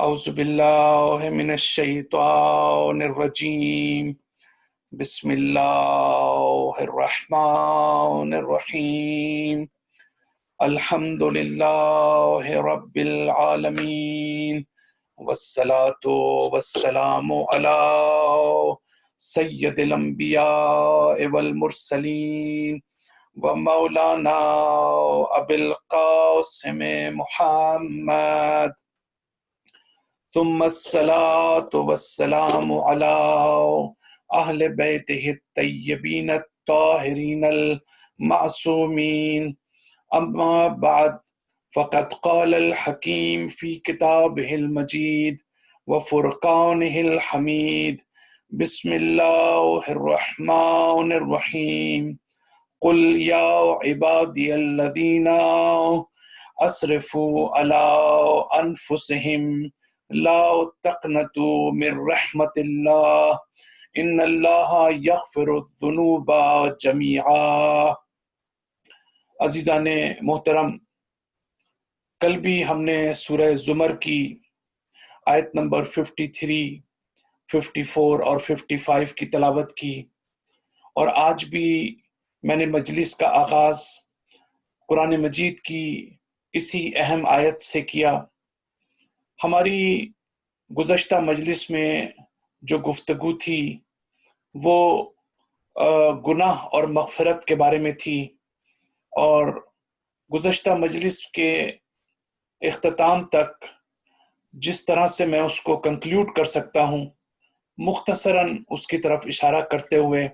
اعوذ باللہ من الشیطان الرجیم بسم اللہ الرحمن الرحیم الحمد للہ رب العالمین والصلاة والسلام علی سید الانبیاء والمرسلین ومولانا ابی القاسم محمد ثم الصلاة والسلام على أهل بيته الطيبين الطاهرين المعصومين أما بعد فقد قال الحكيم في كتابه المجيد وفرقانه الحميد بسم الله الرحمن الرحيم قل يا عبادي الذين أسرفوا على أنفسهم لا تقنطوا من رحمت اللہ ان اللہ یغفر الذنوب جمیعا۔ عزیزان محترم، کل بھی ہم نے سورہ زمر کی آیت نمبر 53، 54 اور 55 کی تلاوت کی، اور آج بھی میں نے مجلس کا آغاز قرآن مجید کی اسی اہم آیت سے کیا۔ ہماری گزشتہ مجلس میں جو گفتگو تھی وہ گناہ اور مغفرت کے بارے میں تھی، اور گزشتہ مجلس کے اختتام تک جس طرح سے میں اس کو کنکلیوڈ کر سکتا ہوں، مختصراً اس کی طرف اشارہ کرتے ہوئے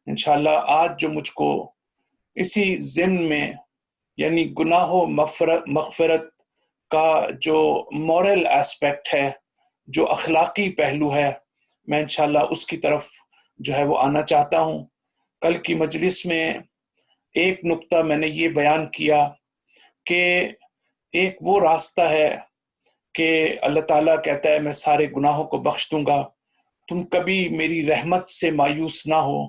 انشاءاللہ آج جو مجھ کو اسی ضمن میں، یعنی گناہ و مغفرت کا جو مورل ایسپیکٹ ہے، جو اخلاقی پہلو ہے، میں انشاءاللہ اس کی طرف جو ہے وہ آنا چاہتا ہوں۔ کل کی مجلس میں ایک نقطہ میں نے یہ بیان کیا کہ ایک وہ راستہ ہے کہ اللہ تعالیٰ کہتا ہے میں سارے گناہوں کو بخش دوں گا، تم کبھی میری رحمت سے مایوس نہ ہو،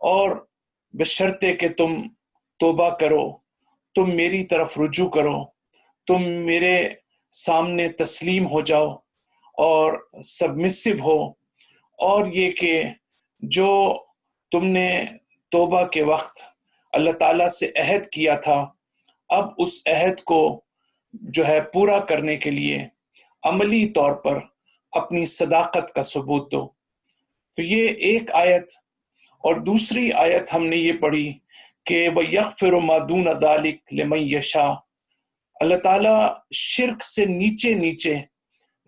اور بشرطے کہ تم توبہ کرو، تم میری طرف رجوع کرو، تم میرے سامنے تسلیم ہو جاؤ اور سبمسو ہو، اور یہ کہ جو تم نے توبہ کے وقت اللہ تعالیٰ سے عہد کیا تھا، اب اس عہد کو جو ہے پورا کرنے کے لیے عملی طور پر اپنی صداقت کا ثبوت دو۔ تو یہ ایک آیت، اور دوسری آیت ہم نے یہ پڑھی کہ وَيَغْفِرُ مَا دُونَ ذَلِكَ لِمَن يَشَاءُ، اللہ تعالیٰ شرک سے نیچے نیچے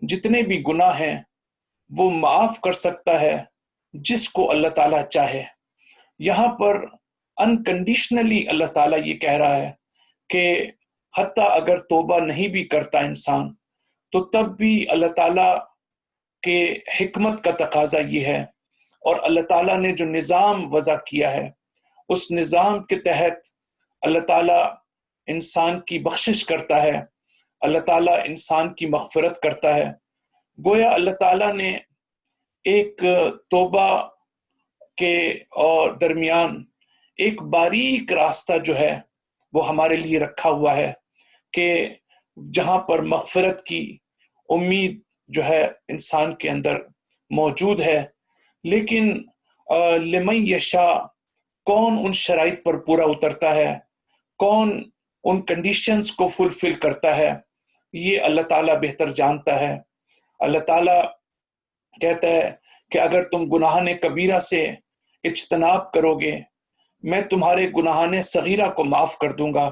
جتنے بھی گناہ ہیں وہ معاف کر سکتا ہے جس کو اللہ تعالیٰ چاہے۔ یہاں پر انکنڈیشنلی اللہ تعالیٰ یہ کہہ رہا ہے کہ حتیٰ اگر توبہ نہیں بھی کرتا انسان تو تب بھی اللہ تعالیٰ کے حکمت کا تقاضا یہ ہے، اور اللہ تعالیٰ نے جو نظام وضع کیا ہے اس نظام کے تحت اللہ تعالیٰ انسان کی بخشش کرتا ہے، اللہ تعالیٰ انسان کی مغفرت کرتا ہے۔ گویا اللہ تعالیٰ نے ایک توبہ کے اور درمیان ایک باریک راستہ جو ہے وہ ہمارے لیے رکھا ہوا ہے کہ جہاں پر مغفرت کی امید جو ہے انسان کے اندر موجود ہے، لیکن لمن یشاء، کون ان شرائط پر پورا اترتا ہے، کون ان کنڈیشنز کو فلفل کرتا ہے، یہ اللہ تعالیٰ بہتر جانتا ہے۔ اللہ تعالیٰ کہتا ہے کہ اگر تم گناہان کبیرہ سے اجتناب کرو گے میں تمہارے گناہان صغیرہ کو معاف کر دوں گا،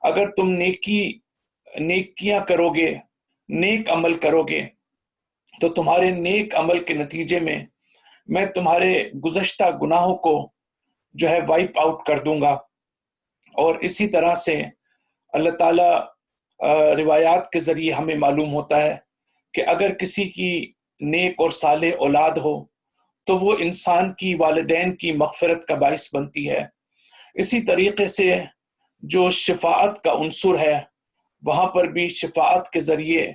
اگر تم نیکیاں کرو گے، نیک عمل کرو گے تو تمہارے نیک عمل کے نتیجے میں تمہارے گزشتہ گناہوں کو جو ہے وائپ آؤٹ کر دوں گا۔ اور اسی طرح سے اللہ تعالیٰ روایات کے ذریعے ہمیں معلوم ہوتا ہے کہ اگر کسی کی نیک اور صالح اولاد ہو تو وہ انسان کی والدین کی مغفرت کا باعث بنتی ہے۔ اسی طریقے سے جو شفاعت کا عنصر ہے وہاں پر بھی شفاعت کے ذریعے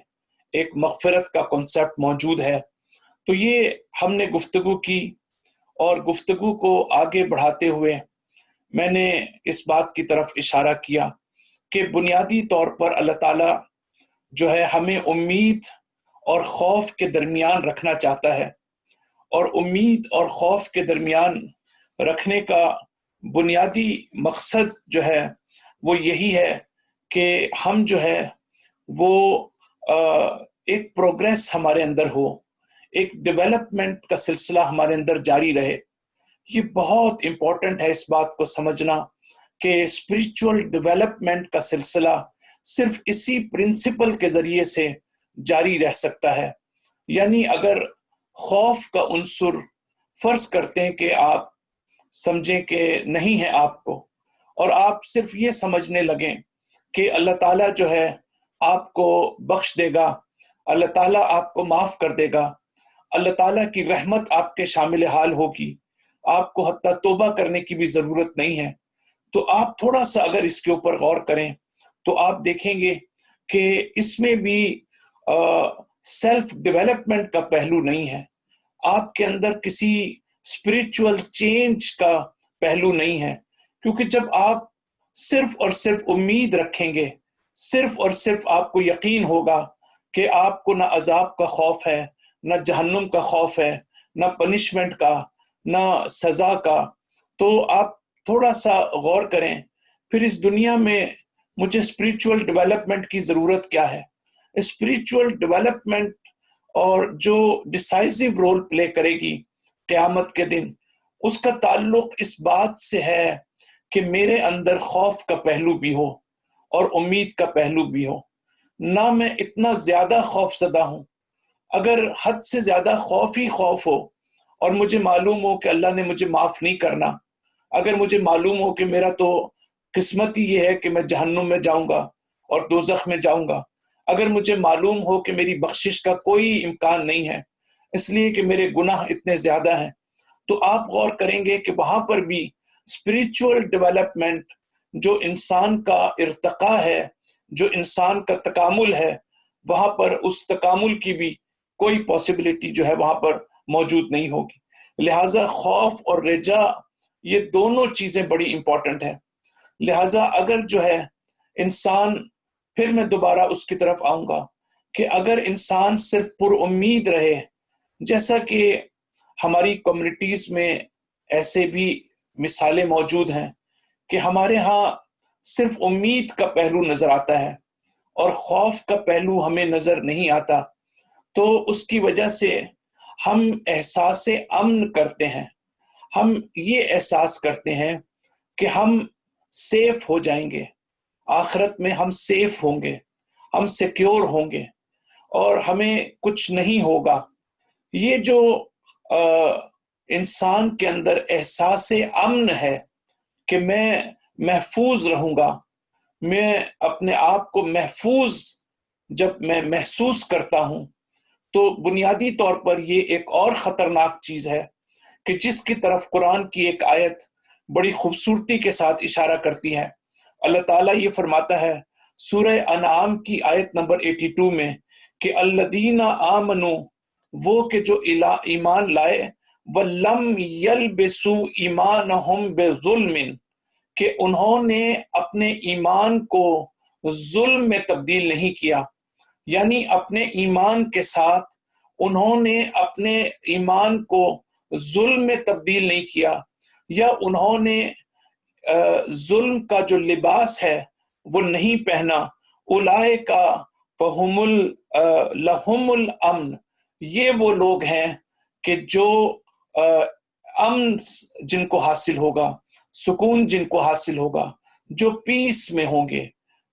ایک مغفرت کا کنسپٹ موجود ہے۔ تو یہ ہم نے گفتگو کی، اور گفتگو کو آگے بڑھاتے ہوئے میں نے اس بات کی طرف اشارہ کیا کہ بنیادی طور پر اللہ تعالیٰ جو ہے ہمیں امید اور خوف کے درمیان رکھنا چاہتا ہے، اور امید اور خوف کے درمیان رکھنے کا بنیادی مقصد جو ہے وہ یہی ہے کہ ہم جو ہے وہ ایک پروگریس ہمارے اندر ہو، ایک ڈیولپمنٹ کا سلسلہ ہمارے اندر جاری رہے۔ یہ بہت امپورٹنٹ ہے اس بات کو سمجھنا کہ اسپرچول ڈیولپمنٹ کا سلسلہ صرف اسی پرنسپل کے ذریعے سے جاری رہ سکتا ہے۔ یعنی اگر خوف کا عنصر فرض کرتے ہیں کہ آپ سمجھیں کہ نہیں ہے آپ کو، اور آپ صرف یہ سمجھنے لگیں کہ اللہ تعالیٰ جو ہے آپ کو بخش دے گا، اللہ تعالیٰ آپ کو معاف کر دے گا، اللہ تعالیٰ کی رحمت آپ کے شامل حال ہوگی، آپ کو حتیٰ توبہ کرنے کی بھی ضرورت نہیں ہے، تو آپ تھوڑا سا اگر اس کے اوپر غور کریں تو آپ دیکھیں گے کہ اس میں بھی سیلف ڈیولپمنٹ کا پہلو نہیں ہے، آپ کے اندر کسی اسپرچول چینج کا پہلو نہیں ہے، کیونکہ جب آپ صرف اور صرف امید رکھیں گے، صرف اور صرف آپ کو یقین ہوگا کہ آپ کو نہ عذاب کا خوف ہے، نہ جہنم کا خوف ہے، نہ پنشمنٹ کا، نہ سزا کا، تو آپ تھوڑا سا غور کریں پھر اس دنیا میں مجھے اسپرچول ڈیولپمنٹ کی ضرورت کیا ہے؟ اسپرچول ڈیولپمنٹ اور جو ڈیسائزو رول پلے کرے گی قیامت کے دن، اس کا تعلق اس بات سے ہے کہ میرے اندر خوف کا پہلو بھی ہو اور امید کا پہلو بھی ہو، نہ میں اتنا زیادہ خوف زدہ ہوں۔ اگر حد سے زیادہ خوف ہی خوف ہو اور مجھے معلوم ہو کہ اللہ نے مجھے معاف نہیں کرنا، اگر مجھے معلوم ہو کہ میرا تو قسمت ہی یہ ہے کہ میں جہنم میں جاؤں گا اور دوزخ میں جاؤں گا، اگر مجھے معلوم ہو کہ میری بخشش کا کوئی امکان نہیں ہے اس لیے کہ میرے گناہ اتنے زیادہ ہیں، تو آپ غور کریں گے کہ وہاں پر بھی اسپرچول ڈیولپمنٹ، جو انسان کا ارتقاء ہے، جو انسان کا تکامل ہے، وہاں پر اس تکامل کی بھی کوئی پاسبلٹی جو ہے وہاں پر موجود نہیں ہوگی۔ لہٰذا خوف اور رجا یہ دونوں چیزیں بڑی امپورٹنٹ ہیں۔ لہٰذا اگر جو ہے انسان، پھر میں دوبارہ اس کی طرف آؤں گا کہ اگر انسان صرف پر امید رہے، جیسا کہ ہماری کمیونٹیز میں ایسے بھی مثالیں موجود ہیں کہ ہمارے ہاں صرف امید کا پہلو نظر آتا ہے اور خوف کا پہلو ہمیں نظر نہیں آتا، تو اس کی وجہ سے ہم احساس امن کرتے ہیں، ہم یہ احساس کرتے ہیں کہ ہم سیف ہو جائیں گے، آخرت میں ہم سیف ہوں گے، ہم سیکیور ہوں گے اور ہمیں کچھ نہیں ہوگا۔ یہ جو انسان کے اندر احساس امن ہے کہ میں محفوظ رہوں گا، میں اپنے آپ کو محفوظ جب میں محسوس کرتا ہوں، تو بنیادی طور پر یہ ایک اور خطرناک چیز ہے کہ جس کی طرف قرآن کی ایک آیت بڑی خوبصورتی کے ساتھ اشارہ کرتی ہے۔ اللہ تعالیٰ یہ فرماتا ہے سورہ انعام کی آیت نمبر 82 میں کہ الذین آمنوا، وہ کہ جو ایمان لائے، وَلَمْ يَلْبِسُوا ایمانہم بِظُلْمٍ، کہ انہوں نے اپنے ایمان کو ظلم میں تبدیل نہیں کیا، یعنی اپنے ایمان کے ساتھ انہوں نے اپنے ایمان کو ظلم میں تبدیل نہیں کیا، یا انہوں نے ظلم کا جو لباس ہے وہ نہیں پہنا، اولئک فہم لہم الامن، یہ وہ لوگ ہیں کہ جو امن جن کو حاصل ہوگا، سکون جن کو حاصل ہوگا، جو پیس میں ہوں گے۔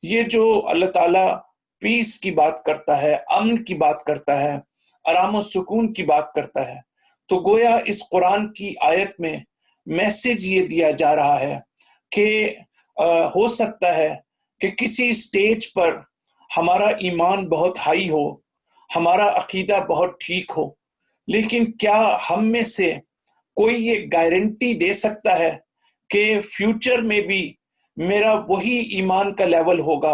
یہ جو اللہ تعالیٰ پیس کی بات کرتا ہے، امن کی بات کرتا ہے، آرام و سکون کی بات کرتا ہے، تو گویا اس قرآن کی آیت میں میسج یہ دیا جا رہا ہے کہ ہو سکتا ہے کہ کسی سٹیج پر ہمارا ایمان بہت ہائی ہو، ہمارا عقیدہ بہت ٹھیک ہو، لیکن کیا ہم میں سے کوئی یہ گارنٹی دے سکتا ہے کہ فیوچر میں بھی میرا وہی ایمان کا لیول ہوگا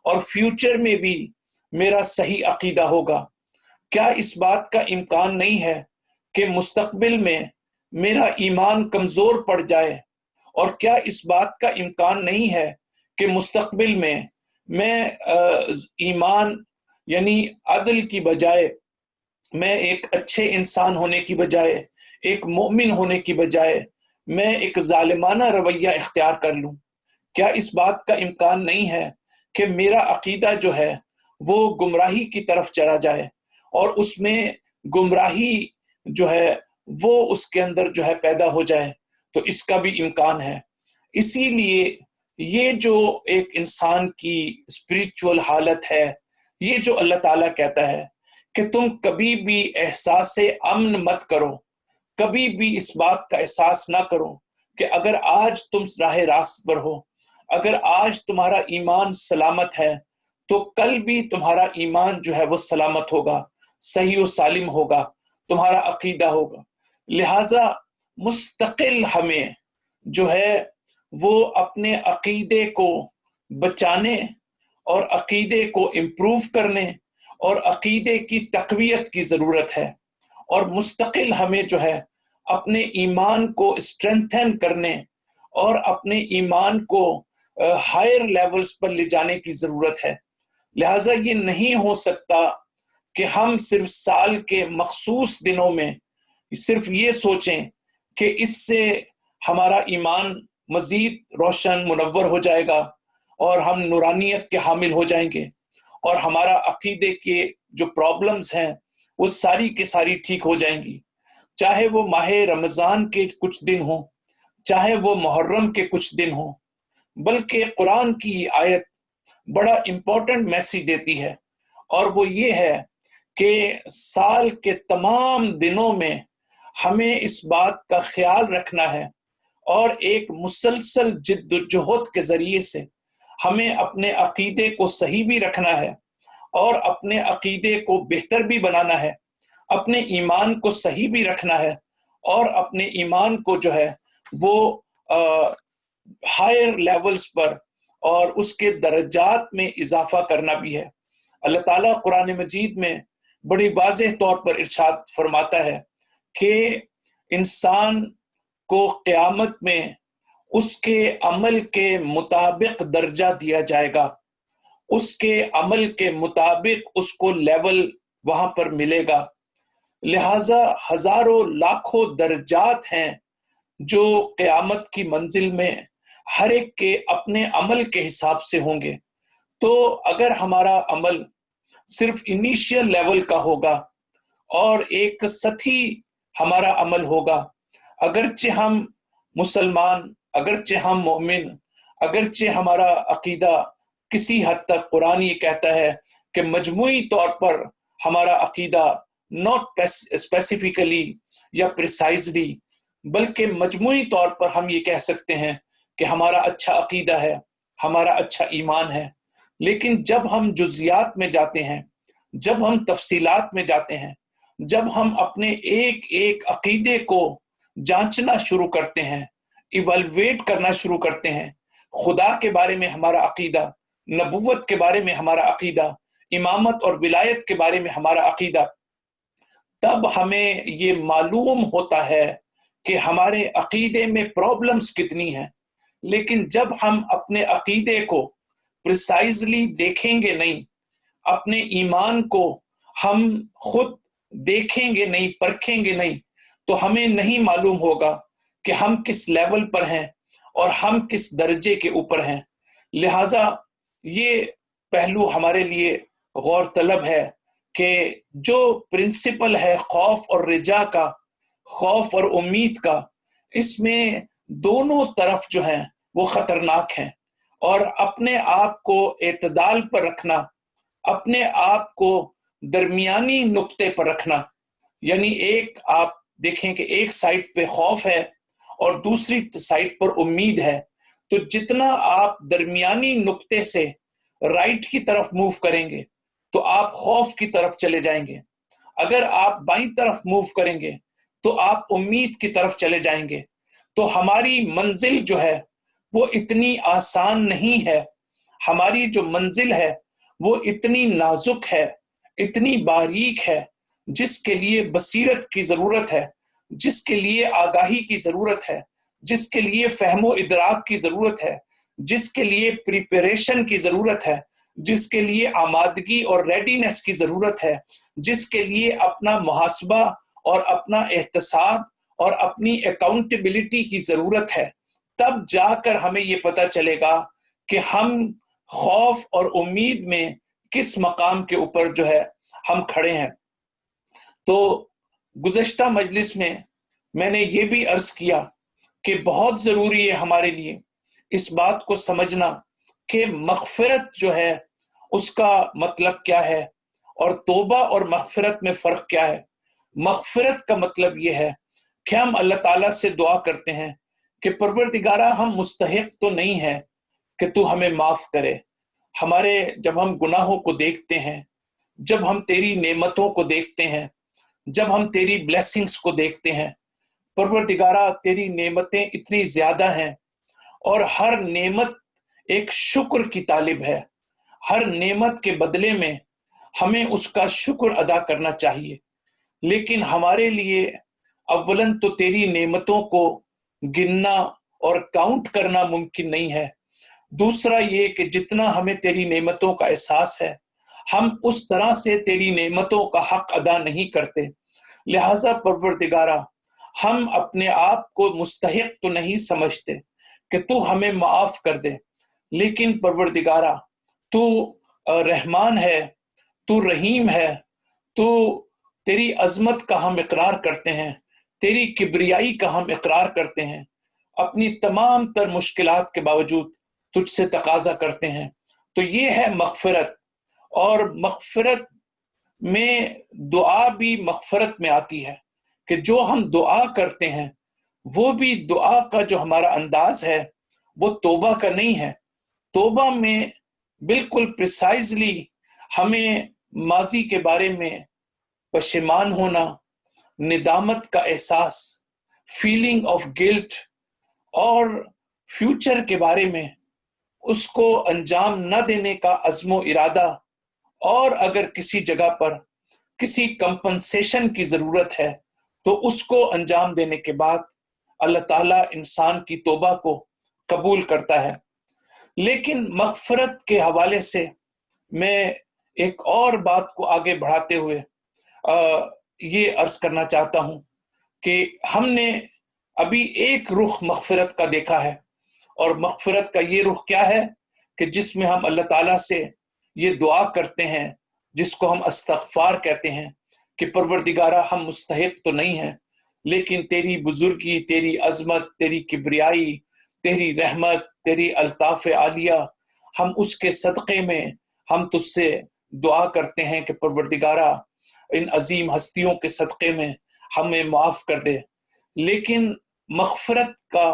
اور فیوچر میں بھی میرا صحیح عقیدہ ہوگا؟ کیا اس بات کا امکان نہیں ہے کہ مستقبل میں میرا ایمان کمزور پڑ جائے؟ اور کیا اس بات کا امکان نہیں ہے کہ مستقبل میں میں ایمان یعنی عدل کی بجائے میں ایک اچھے انسان ہونے کی بجائے، ایک مومن ہونے کی بجائے میں ایک ظالمانہ رویہ اختیار کر لوں؟ کیا اس بات کا امکان نہیں ہے کہ میرا عقیدہ جو ہے وہ گمراہی کی طرف چلا جائے اور اس میں گمراہی جو ہے وہ اس کے اندر جو ہے پیدا ہو جائے؟ تو اس کا بھی امکان ہے۔ اسی لیے یہ جو ایک انسان کی اسپریچول حالت ہے، یہ جو اللہ تعالیٰ کہتا ہے کہ تم کبھی بھی احساس امن مت کرو، کبھی بھی اس بات کا احساس نہ کرو کہ اگر آج تم راہ راست پر ہو، اگر آج تمہارا ایمان سلامت ہے تو کل بھی تمہارا ایمان جو ہے وہ سلامت ہوگا، صحیح و سالم ہوگا، تمہارا عقیدہ ہوگا۔ لہٰذا مستقل ہمیں جو ہے وہ اپنے عقیدے کو بچانے اور عقیدے کو امپروو کرنے اور عقیدے کی تقویت کی ضرورت ہے، اور مستقل ہمیں جو ہے اپنے ایمان کو اسٹرینتھن کرنے اور اپنے ایمان کو ہائر لیولز پر لے جانے کی ضرورت ہے۔ لہٰذا یہ نہیں ہو سکتا کہ ہم صرف سال کے مخصوص دنوں میں صرف یہ سوچیں کہ اس سے ہمارا ایمان مزید روشن منور ہو جائے گا اور ہم نورانیت کے حامل ہو جائیں گے اور ہمارا عقیدے کے جو پرابلمز ہیں وہ ساری کی ساری ٹھیک ہو جائیں گی، چاہے وہ ماہ رمضان کے کچھ دن ہوں، چاہے وہ محرم کے کچھ دن ہوں۔ بلکہ قرآن کی آیت بڑا امپورٹنٹ میسیج دیتی ہے، اور وہ یہ ہے کہ سال کے تمام دنوں میں ہمیں اس بات کا خیال رکھنا ہے اور ایک مسلسل جد و جہد کے ذریعے سے ہمیں اپنے عقیدے کو صحیح بھی رکھنا ہے اور اپنے عقیدے کو بہتر بھی بنانا ہے، اپنے ایمان کو صحیح بھی رکھنا ہے اور اپنے ایمان کو جو ہے وہ ہائر لیولز پر اور اس کے درجات میں اضافہ کرنا بھی ہے۔ اللہ تعالیٰ قرآن مجید میں بڑی واضح طور پر ارشاد فرماتا ہے کہ انسان کو قیامت میں اس کے عمل کے مطابق درجہ دیا جائے گا، اس کے عمل کے مطابق اس کو لیول وہاں پر ملے گا۔ لہٰذا ہزاروں لاکھوں درجات ہیں جو قیامت کی منزل میں ہر ایک کے اپنے عمل کے حساب سے ہوں گے۔ تو اگر ہمارا عمل صرف انیشیل لیول کا ہوگا اور ایک سطحی ہمارا عمل ہوگا، اگرچہ ہم مسلمان، اگرچہ ہم مومن، اگرچہ ہمارا عقیدہ کسی حد تک قرآن یہ کہتا ہے کہ مجموعی طور پر ہمارا عقیدہ ناٹ اسپیسیفکلی یا پریسائزلی، بلکہ مجموعی طور پر ہم یہ کہہ سکتے ہیں کہ ہمارا اچھا عقیدہ ہے، ہمارا اچھا ایمان ہے۔ لیکن جب ہم جزیات میں جاتے ہیں، جب ہم تفصیلات میں جاتے ہیں، جب ہم اپنے ایک ایک عقیدے کو جانچنا شروع کرتے ہیں، ایوالویٹ کرنا شروع کرتے ہیں، خدا کے بارے میں ہمارا عقیدہ، نبوت کے بارے میں ہمارا عقیدہ، امامت اور ولایت کے بارے میں ہمارا عقیدہ، تب ہمیں یہ معلوم ہوتا ہے کہ ہمارے عقیدے میں پرابلمز کتنی ہیں۔ لیکن جب ہم اپنے عقیدے کو پریسائزلی دیکھیں گے نہیں، اپنے ایمان کو ہم خود دیکھیں گے نہیں، پرکھیں گے نہیں، تو ہمیں نہیں معلوم ہوگا کہ ہم کس لیول پر ہیں اور ہم کس درجے کے اوپر ہیں۔ لہٰذا یہ پہلو ہمارے لیے غور طلب ہے کہ جو پرنسپل ہے خوف اور رجا کا، خوف اور امید کا، اس میں دونوں طرف جو ہیں وہ خطرناک ہیں، اور اپنے آپ کو اعتدال پر رکھنا، اپنے آپ کو درمیانی نقطے پر رکھنا، یعنی ایک آپ دیکھیں کہ ایک سائٹ پہ خوف ہے اور دوسری سائٹ پر امید ہے، تو جتنا آپ درمیانی نقطے سے رائٹ کی طرف موو کریں گے تو آپ خوف کی طرف چلے جائیں گے، اگر آپ بائیں طرف موو کریں گے تو آپ امید کی طرف چلے جائیں گے۔ تو ہماری منزل جو ہے وہ اتنی آسان نہیں ہے، ہماری جو منزل ہے وہ اتنی نازک ہے، اتنی باریک ہے، جس کے لیے بصیرت کی ضرورت ہے، جس کے لیے آگاہی کی ضرورت ہے، جس کے لیے فہم و ادراک کی ضرورت ہے، جس کے لیے پریپریشن کی ضرورت ہے، جس کے لیے آمادگی اور ریڈینس کی ضرورت ہے، جس کے لیے اپنا محاسبہ اور اپنا احتساب اور اپنی اکاؤنٹیبلٹی کی ضرورت ہے، تب جا کر ہمیں یہ پتہ چلے گا کہ ہم خوف اور امید میں کس مقام کے اوپر جو ہے ہم کھڑے ہیں۔ تو گزشتہ مجلس میں نے یہ بھی عرض کیا کہ بہت ضروری ہے ہمارے لیے اس بات کو سمجھنا کہ مغفرت جو ہے اس کا مطلب کیا ہے اور توبہ اور مغفرت میں فرق کیا ہے۔ مغفرت کا مطلب یہ ہے کہ ہم اللہ تعالیٰ سے دعا کرتے ہیں کہ پروردگارہ ہم مستحق تو نہیں ہیں کہ تو ہمیں معاف کرے۔ ہمارے جب ہم گناہوں کو دیکھتے ہیں، جب ہم تیری نعمتوں کو دیکھتے ہیں، جب ہم تیری بلیسنگز کو دیکھتے ہیں، پروردگارہ تیری نعمتیں اتنی زیادہ ہیں اور ہر نعمت ایک شکر کی طالب ہے۔ ہر نعمت کے بدلے میں ہمیں اس کا شکر ادا کرنا چاہیے، لیکن ہمارے لیے اولاً تو تیری نعمتوں کو گننا اور کاؤنٹ کرنا ممکن نہیں ہے۔ دوسرا یہ کہ جتنا ہمیں تیری نعمتوں کا احساس ہے، ہم اس طرح سے تیری نعمتوں کا حق ادا نہیں کرتے۔ لہٰذا پروردگارہ ہم اپنے آپ کو مستحق تو نہیں سمجھتے کہ تو ہمیں معاف کر دے، لیکن پروردگارہ تو رحمان ہے، تو رحیم ہے، تو تیری عظمت کا ہم اقرار کرتے ہیں، تیری کبریائی کا ہم اقرار کرتے ہیں، اپنی تمام تر مشکلات کے باوجود تجھ سے تقاضا کرتے ہیں۔ تو یہ ہے مغفرت، اور مغفرت میں دعا بھی مغفرت میں آتی ہے کہ جو ہم دعا کرتے ہیں وہ بھی دعا کا جو ہمارا انداز ہے وہ توبہ کا نہیں ہے۔ توبہ میں بالکل پریسائزلی ہمیں ماضی کے بارے میں پشیمان ہونا، ندامت کا احساس، فیلنگ آف گلٹ، اور فیوچر کے بارے میں اس کو انجام نہ دینے کا عزم و ارادہ، اور اگر کسی جگہ پر کسی کمپنسیشن کی ضرورت ہے تو اس کو انجام دینے کے بعد اللہ تعالیٰ انسان کی توبہ کو قبول کرتا ہے۔ لیکن مغفرت کے حوالے سے میں ایک اور بات کو آگے بڑھاتے ہوئے یہ عرض کرنا چاہتا ہوں کہ ہم نے ابھی ایک رخ مغفرت کا دیکھا ہے، اور مغفرت کا یہ رخ کیا ہے کہ جس میں ہم اللہ تعالیٰ سے یہ دعا کرتے ہیں جس کو ہم استغفار کہتے ہیں کہ پروردگارہ ہم مستحق تو نہیں ہیں، لیکن تیری بزرگی، تیری عظمت، تیری کبریائی، تیری رحمت، تیری الطاف عالیہ، ہم اس کے صدقے میں ہم تجھ سے دعا کرتے ہیں کہ پروردگارہ ان عظیم ہستیوں کے صدقے میں ہمیں معاف کر دے۔ لیکن مغفرت کا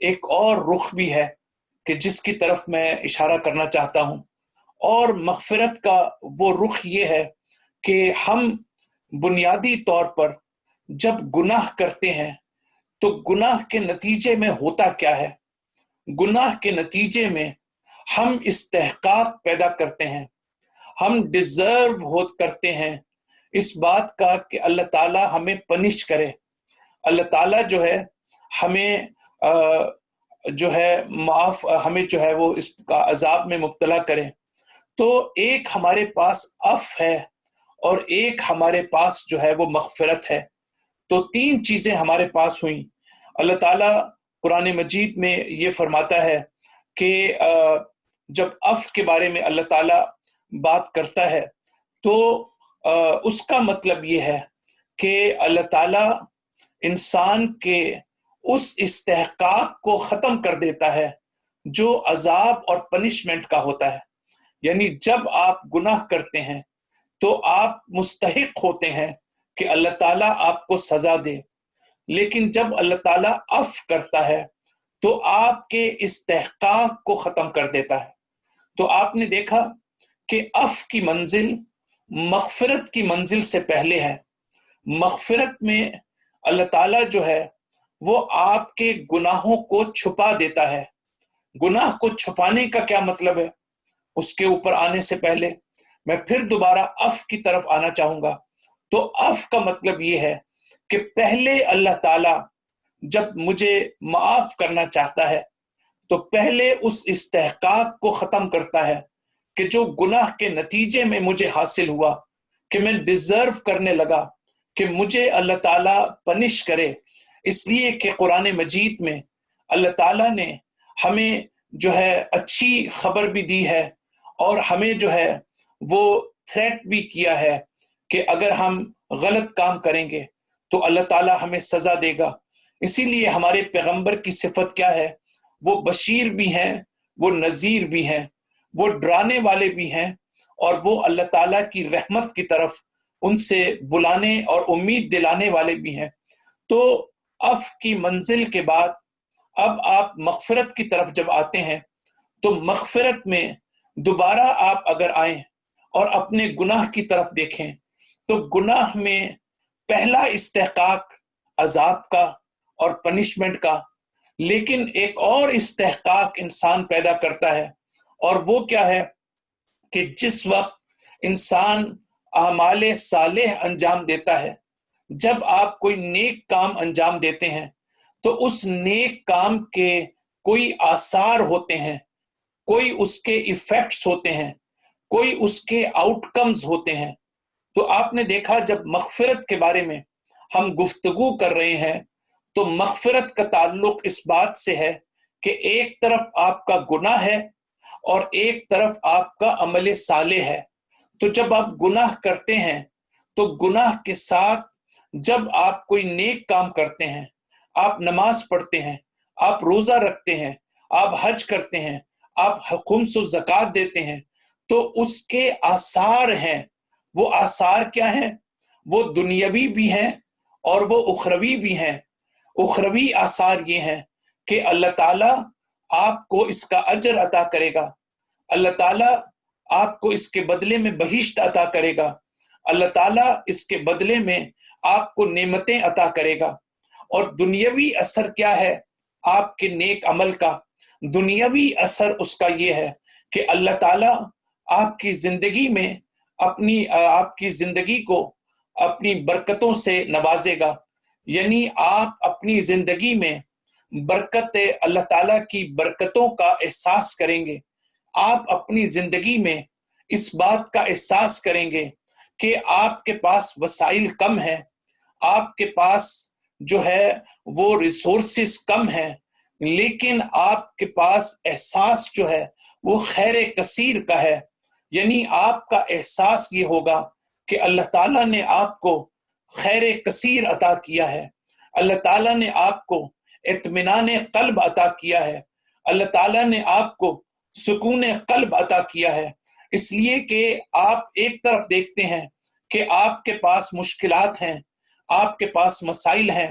ایک اور رخ بھی ہے کہ جس کی طرف میں اشارہ کرنا چاہتا ہوں، اور مغفرت کا وہ رخ یہ ہے کہ ہم بنیادی طور پر جب گناہ کرتے ہیں تو گناہ کے نتیجے میں ہوتا کیا ہے؟ گناہ کے نتیجے میں ہم استحقاق پیدا کرتے ہیں، ہم ڈیزرو کرتے ہیں اس بات کا کہ اللہ تعالیٰ ہمیں پنش کرے، اللہ تعالیٰ جو ہے ہمیں جو ہے معاف، ہمیں جو ہے وہ اس کا عذاب میں مبتلا کرے۔ تو ایک ہمارے پاس عفو ہے اور ایک ہمارے پاس جو ہے وہ مغفرت ہے۔ تو تین چیزیں ہمارے پاس ہوئیں۔ اللہ تعالیٰ قرآن مجید میں یہ فرماتا ہے کہ جب عفو کے بارے میں اللہ تعالیٰ بات کرتا ہے تو اس کا مطلب یہ ہے کہ اللہ تعالیٰ انسان کے اس استحقاق کو ختم کر دیتا ہے جو عذاب اور پنشمنٹ کا ہوتا ہے۔ یعنی جب آپ گناہ کرتے ہیں تو آپ مستحق ہوتے ہیں کہ اللہ تعالیٰ آپ کو سزا دے، لیکن جب اللہ تعالیٰ عفو کرتا ہے تو آپ کے استحقاق کو ختم کر دیتا ہے۔ تو آپ نے دیکھا کہ عفو کی منزل مغفرت کی منزل سے پہلے ہے۔ مغفرت میں اللہ تعالیٰ جو ہے وہ آپ کے گناہوں کو چھپا دیتا ہے۔ گناہ کو چھپانے کا کیا مطلب ہے؟ اس کے اوپر آنے سے پہلے میں پھر دوبارہ عفو کی طرف آنا چاہوں گا۔ تو عفو کا مطلب یہ ہے کہ پہلے اللہ تعالیٰ جب مجھے معاف کرنا چاہتا ہے تو پہلے اس استحقاق کو ختم کرتا ہے کہ جو گناہ کے نتیجے میں مجھے حاصل ہوا کہ میں ڈیزرو کرنے لگا کہ مجھے اللہ تعالیٰ پنش کرے، اس لیے کہ قرآن مجید میں اللہ تعالیٰ نے ہمیں جو ہے اچھی خبر بھی دی ہے اور ہمیں جو ہے وہ تھریٹ بھی کیا ہے کہ اگر ہم غلط کام کریں گے تو اللہ تعالیٰ ہمیں سزا دے گا۔ اسی لیے ہمارے پیغمبر کی صفت کیا ہے؟ وہ بشیر بھی ہیں، وہ نذیر بھی ہیں، وہ ڈرانے والے بھی ہیں، اور وہ اللہ تعالیٰ کی رحمت کی طرف ان سے بلانے اور امید دلانے والے بھی ہیں۔ تو عفو کی منزل کے بعد اب آپ مغفرت کی طرف جب آتے ہیں تو مغفرت میں دوبارہ آپ اگر آئیں اور اپنے گناہ کی طرف دیکھیں تو گناہ میں پہلا استحقاق عذاب کا اور پنشمنٹ کا، لیکن ایک اور استحقاق انسان پیدا کرتا ہے، اور وہ کیا ہے کہ جس وقت انسان اعمال صالح انجام دیتا ہے، جب آپ کوئی نیک کام انجام دیتے ہیں تو اس نیک کام کے کوئی آثار ہوتے ہیں، کوئی اس کے ایفیکٹس ہوتے ہیں، کوئی اس کے آؤٹ کمز ہوتے ہیں۔ تو آپ نے دیکھا جب مغفرت کے بارے میں ہم گفتگو کر رہے ہیں تو مغفرت کا تعلق اس بات سے ہے کہ ایک طرف آپ کا گناہ ہے اور ایک طرف آپ کا عمل صالح ہے۔ تو جب آپ گناہ کرتے ہیں تو گناہ کے ساتھ جب آپ کوئی نیک کام کرتے ہیں، آپ نماز پڑھتے ہیں، آپ روزہ رکھتے ہیں، آپ حج کرتے ہیں، آپ خمس و زکوٰۃ دیتے ہیں، تو اس کے آثار ہیں۔ وہ آثار کیا ہیں؟ وہ دنیاوی بھی ہیں اور وہ اخروی بھی ہیں۔ اخروی آثار یہ ہیں کہ اللہ تعالیٰ آپ کو اس کا اجر عطا کرے گا، اللہ تعالیٰ آپ کو اس کے بدلے میں بہشت عطا کرے گا، اللہ تعالیٰ اس کے بدلے میں آپ کو نعمتیں عطا کرے گا۔ اور دنیاوی اثر کیا ہے آپ کے نیک عمل کا؟ دنیاوی اثر اس کا یہ ہے کہ اللہ تعالیٰ آپ کی زندگی میں آپ کی زندگی کو اپنی برکتوں سے نوازے گا، یعنی آپ اپنی زندگی میں برکت اللہ تعالیٰ کی برکتوں کا احساس کریں گے۔ آپ اپنی زندگی میں اس بات کا احساس کریں گے کہ آپ کے پاس وسائل کم ہیں، آپ کے پاس جو ہے وہ ریسورسز کم ہیں، لیکن آپ کے پاس احساس جو ہے وہ خیر کثیر کا ہے۔ یعنی آپ کا احساس یہ ہوگا کہ اللہ تعالیٰ نے آپ کو خیر کثیر عطا کیا ہے، اللہ تعالیٰ نے آپ کو اطمینان قلب عطا کیا ہے، اللہ تعالیٰ نے آپ کو سکون قلب عطا کیا ہے۔ اس لیے کہ آپ ایک طرف دیکھتے ہیں کہ آپ کے پاس مشکلات ہیں، آپ کے پاس مسائل ہیں،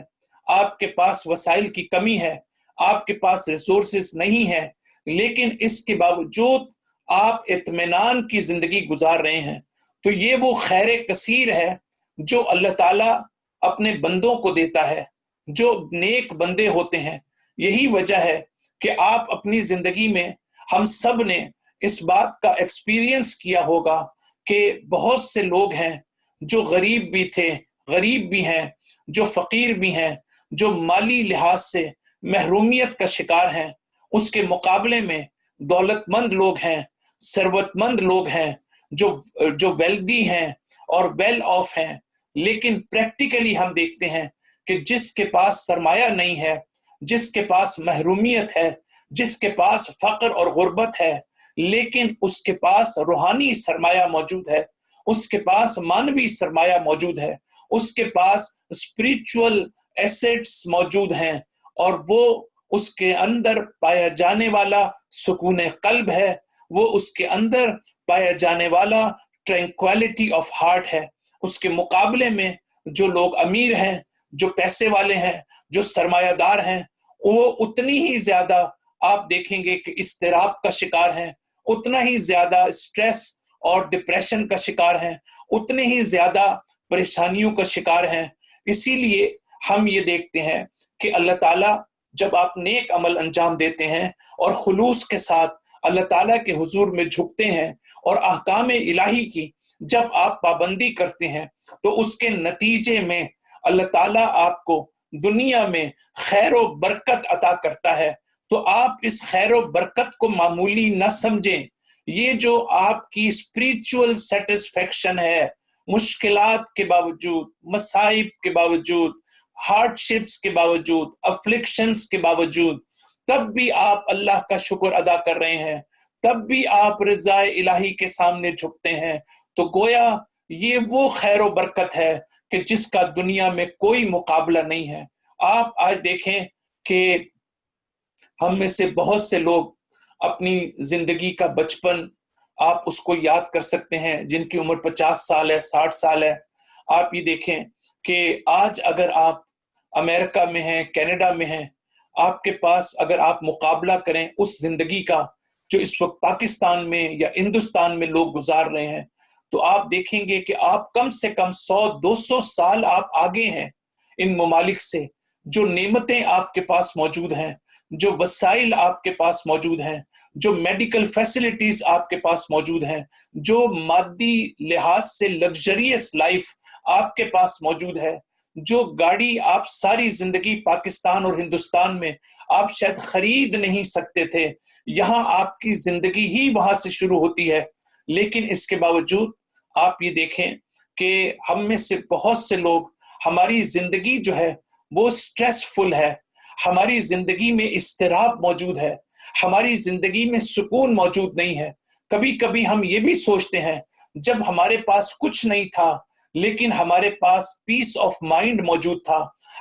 آپ کے پاس وسائل کی کمی ہے، آپ کے پاس ریسورسز نہیں ہے، لیکن اس کے باوجود آپ اطمینان کی زندگی گزار رہے ہیں۔ تو یہ وہ خیر کثیر ہے جو اللہ تعالیٰ اپنے بندوں کو دیتا ہے، جو نیک بندے ہوتے ہیں۔ یہی وجہ ہے کہ آپ اپنی زندگی میں ہم سب نے اس بات کا ایکسپیرینس کیا ہوگا کہ بہت سے لوگ ہیں جو غریب بھی تھے، غریب بھی ہیں، جو فقیر بھی ہیں، جو مالی لحاظ سے محرومیت کا شکار ہیں، اس کے مقابلے میں دولت مند لوگ ہیں، ثروت مند لوگ ہیں، جو ویلدی ہیں اور ویل آف ہیں۔ لیکن پریکٹیکلی ہم دیکھتے ہیں کہ جس کے پاس سرمایہ نہیں ہے، جس کے پاس محرومیت ہے، جس کے پاس فقر اور غربت ہے، لیکن اس کے پاس روحانی سرمایہ موجود ہے، اس کے پاس مانوی سرمایہ موجود ہے، اس کے پاس اسپریچول ایسیٹس موجود ہیں، اور وہ اس کے اندر پایا جانے والا سکون قلب ہے، وہ اس کے اندر پایا جانے والا ٹرینکویلٹی آف ہارٹ ہے۔ اس کے مقابلے میں جو لوگ امیر ہیں، جو پیسے والے ہیں، جو سرمایہ دار ہیں، وہ اتنی ہی زیادہ آپ دیکھیں گے کہ اضطراب کا شکار ہیں، اتنا ہی زیادہ سٹریس اور ڈپریشن کا شکار ہیں، اتنے ہی زیادہ پریشانیوں کا شکار ہیں۔ اسی لیے ہم یہ دیکھتے ہیں کہ اللہ تعالیٰ جب آپ نیک عمل انجام دیتے ہیں اور خلوص کے ساتھ اللہ تعالیٰ کے حضور میں جھکتے ہیں اور احکام الہی کی جب آپ پابندی کرتے ہیں تو اس کے نتیجے میں اللہ تعالیٰ آپ کو دنیا میں خیر و برکت عطا کرتا ہے۔ تو آپ اس خیر و برکت کو معمولی نہ سمجھیں، یہ جو آپ کی اسپریچول سیٹسفیکشن ہے، مشکلات کے باوجود، مصائب کے باوجود، ہارڈ شپس کے باوجود، افلکشنز کے باوجود، تب بھی آپ اللہ کا شکر ادا کر رہے ہیں، تب بھی آپ رضا الہی کے سامنے جھکتے ہیں، تو گویا یہ وہ خیر و برکت ہے کہ جس کا دنیا میں کوئی مقابلہ نہیں ہے۔ آپ آج دیکھیں کہ ہم میں سے بہت سے لوگ اپنی زندگی کا بچپن آپ اس کو یاد کر سکتے ہیں، جن کی عمر 50 سال ہے، 60 سال ہے۔ آپ یہ دیکھیں کہ آج اگر آپ امریکہ میں ہیں، کینیڈا میں ہیں، آپ کے پاس اگر آپ مقابلہ کریں اس زندگی کا جو اس وقت پاکستان میں یا ہندوستان میں لوگ گزار رہے ہیں، تو آپ دیکھیں گے کہ آپ کم سے کم 100-200 سال آپ آگے ہیں ان ممالک سے۔ جو نعمتیں آپ کے پاس موجود ہیں، جو وسائل آپ کے پاس موجود ہیں، جو میڈیکل فیسلٹیز آپ کے پاس موجود ہیں، جو مادی لحاظ سے لگژریس لائف آپ کے پاس موجود ہے، جو گاڑی آپ ساری زندگی پاکستان اور ہندوستان میں آپ شاید خرید نہیں سکتے تھے، یہاں آپ کی زندگی ہی وہاں سے شروع ہوتی ہے۔ لیکن اس کے باوجود آپ یہ دیکھیں کہ ہم میں سے بہت سے لوگ، ہماری زندگی جو ہے وہ سٹریسفل ہے، ہماری زندگی میں اضطراب موجود ہے، ہماری زندگی میں سکون موجود نہیں ہے۔ کبھی کبھی ہم یہ بھی سوچتے ہیں جب ہمارے پاس کچھ نہیں تھا لیکن ہمارے پاس پیس آف مائنڈ موجود تھا،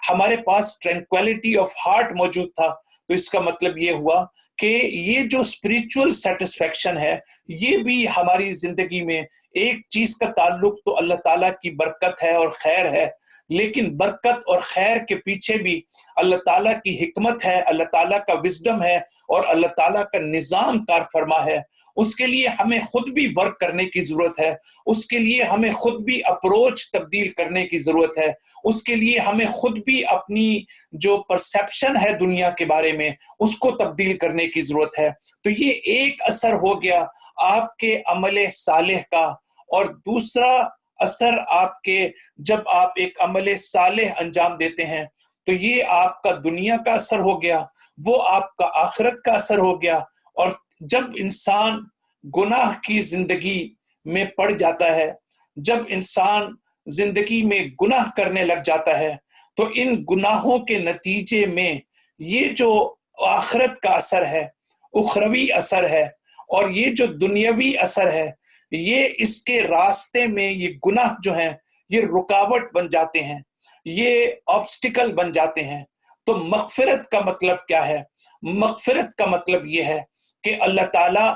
ہمارے پاس ٹرینکویلٹی آف ہارٹ موجود تھا، تو اس کا مطلب یہ ہوا کہ یہ جو اسپریچول سیٹسفیکشن ہے یہ بھی ہماری زندگی میں ایک چیز کا تعلق تو اللہ تعالیٰ کی برکت ہے اور خیر ہے، لیکن برکت اور خیر کے پیچھے بھی اللہ تعالیٰ کی حکمت ہے، اللہ تعالیٰ کا وزڈم ہے اور اللہ تعالیٰ کا نظام کار فرما ہے۔ اس کے لیے ہمیں خود بھی ورک کرنے کی ضرورت ہے، اس کے لیے ہمیں خود بھی اپروچ تبدیل کرنے کی ضرورت ہے، اس کے لیے ہمیں خود بھی اپنی جو پرسیپشن ہے دنیا کے بارے میں اس کو تبدیل کرنے کی ضرورت ہے۔ تو یہ ایک اثر ہو گیا آپ کے عمل صالح کا، اور دوسرا اثر آپ کے جب آپ ایک عمل صالح انجام دیتے ہیں تو یہ آپ کا دنیا کا اثر ہو گیا، وہ آپ کا آخرت کا اثر ہو گیا۔ اور جب انسان گناہ کی زندگی میں پڑ جاتا ہے، جب انسان زندگی میں گناہ کرنے لگ جاتا ہے تو ان گناہوں کے نتیجے میں یہ جو آخرت کا اثر ہے، اخروی اثر ہے، اور یہ جو دنیاوی اثر ہے، یہ اس کے راستے میں یہ گناہ جو ہیں یہ رکاوٹ بن جاتے ہیں، یہ آبسٹیکل بن جاتے ہیں۔ تو مغفرت کا مطلب کیا ہے؟ مغفرت کا مطلب یہ ہے کہ اللہ تعالیٰ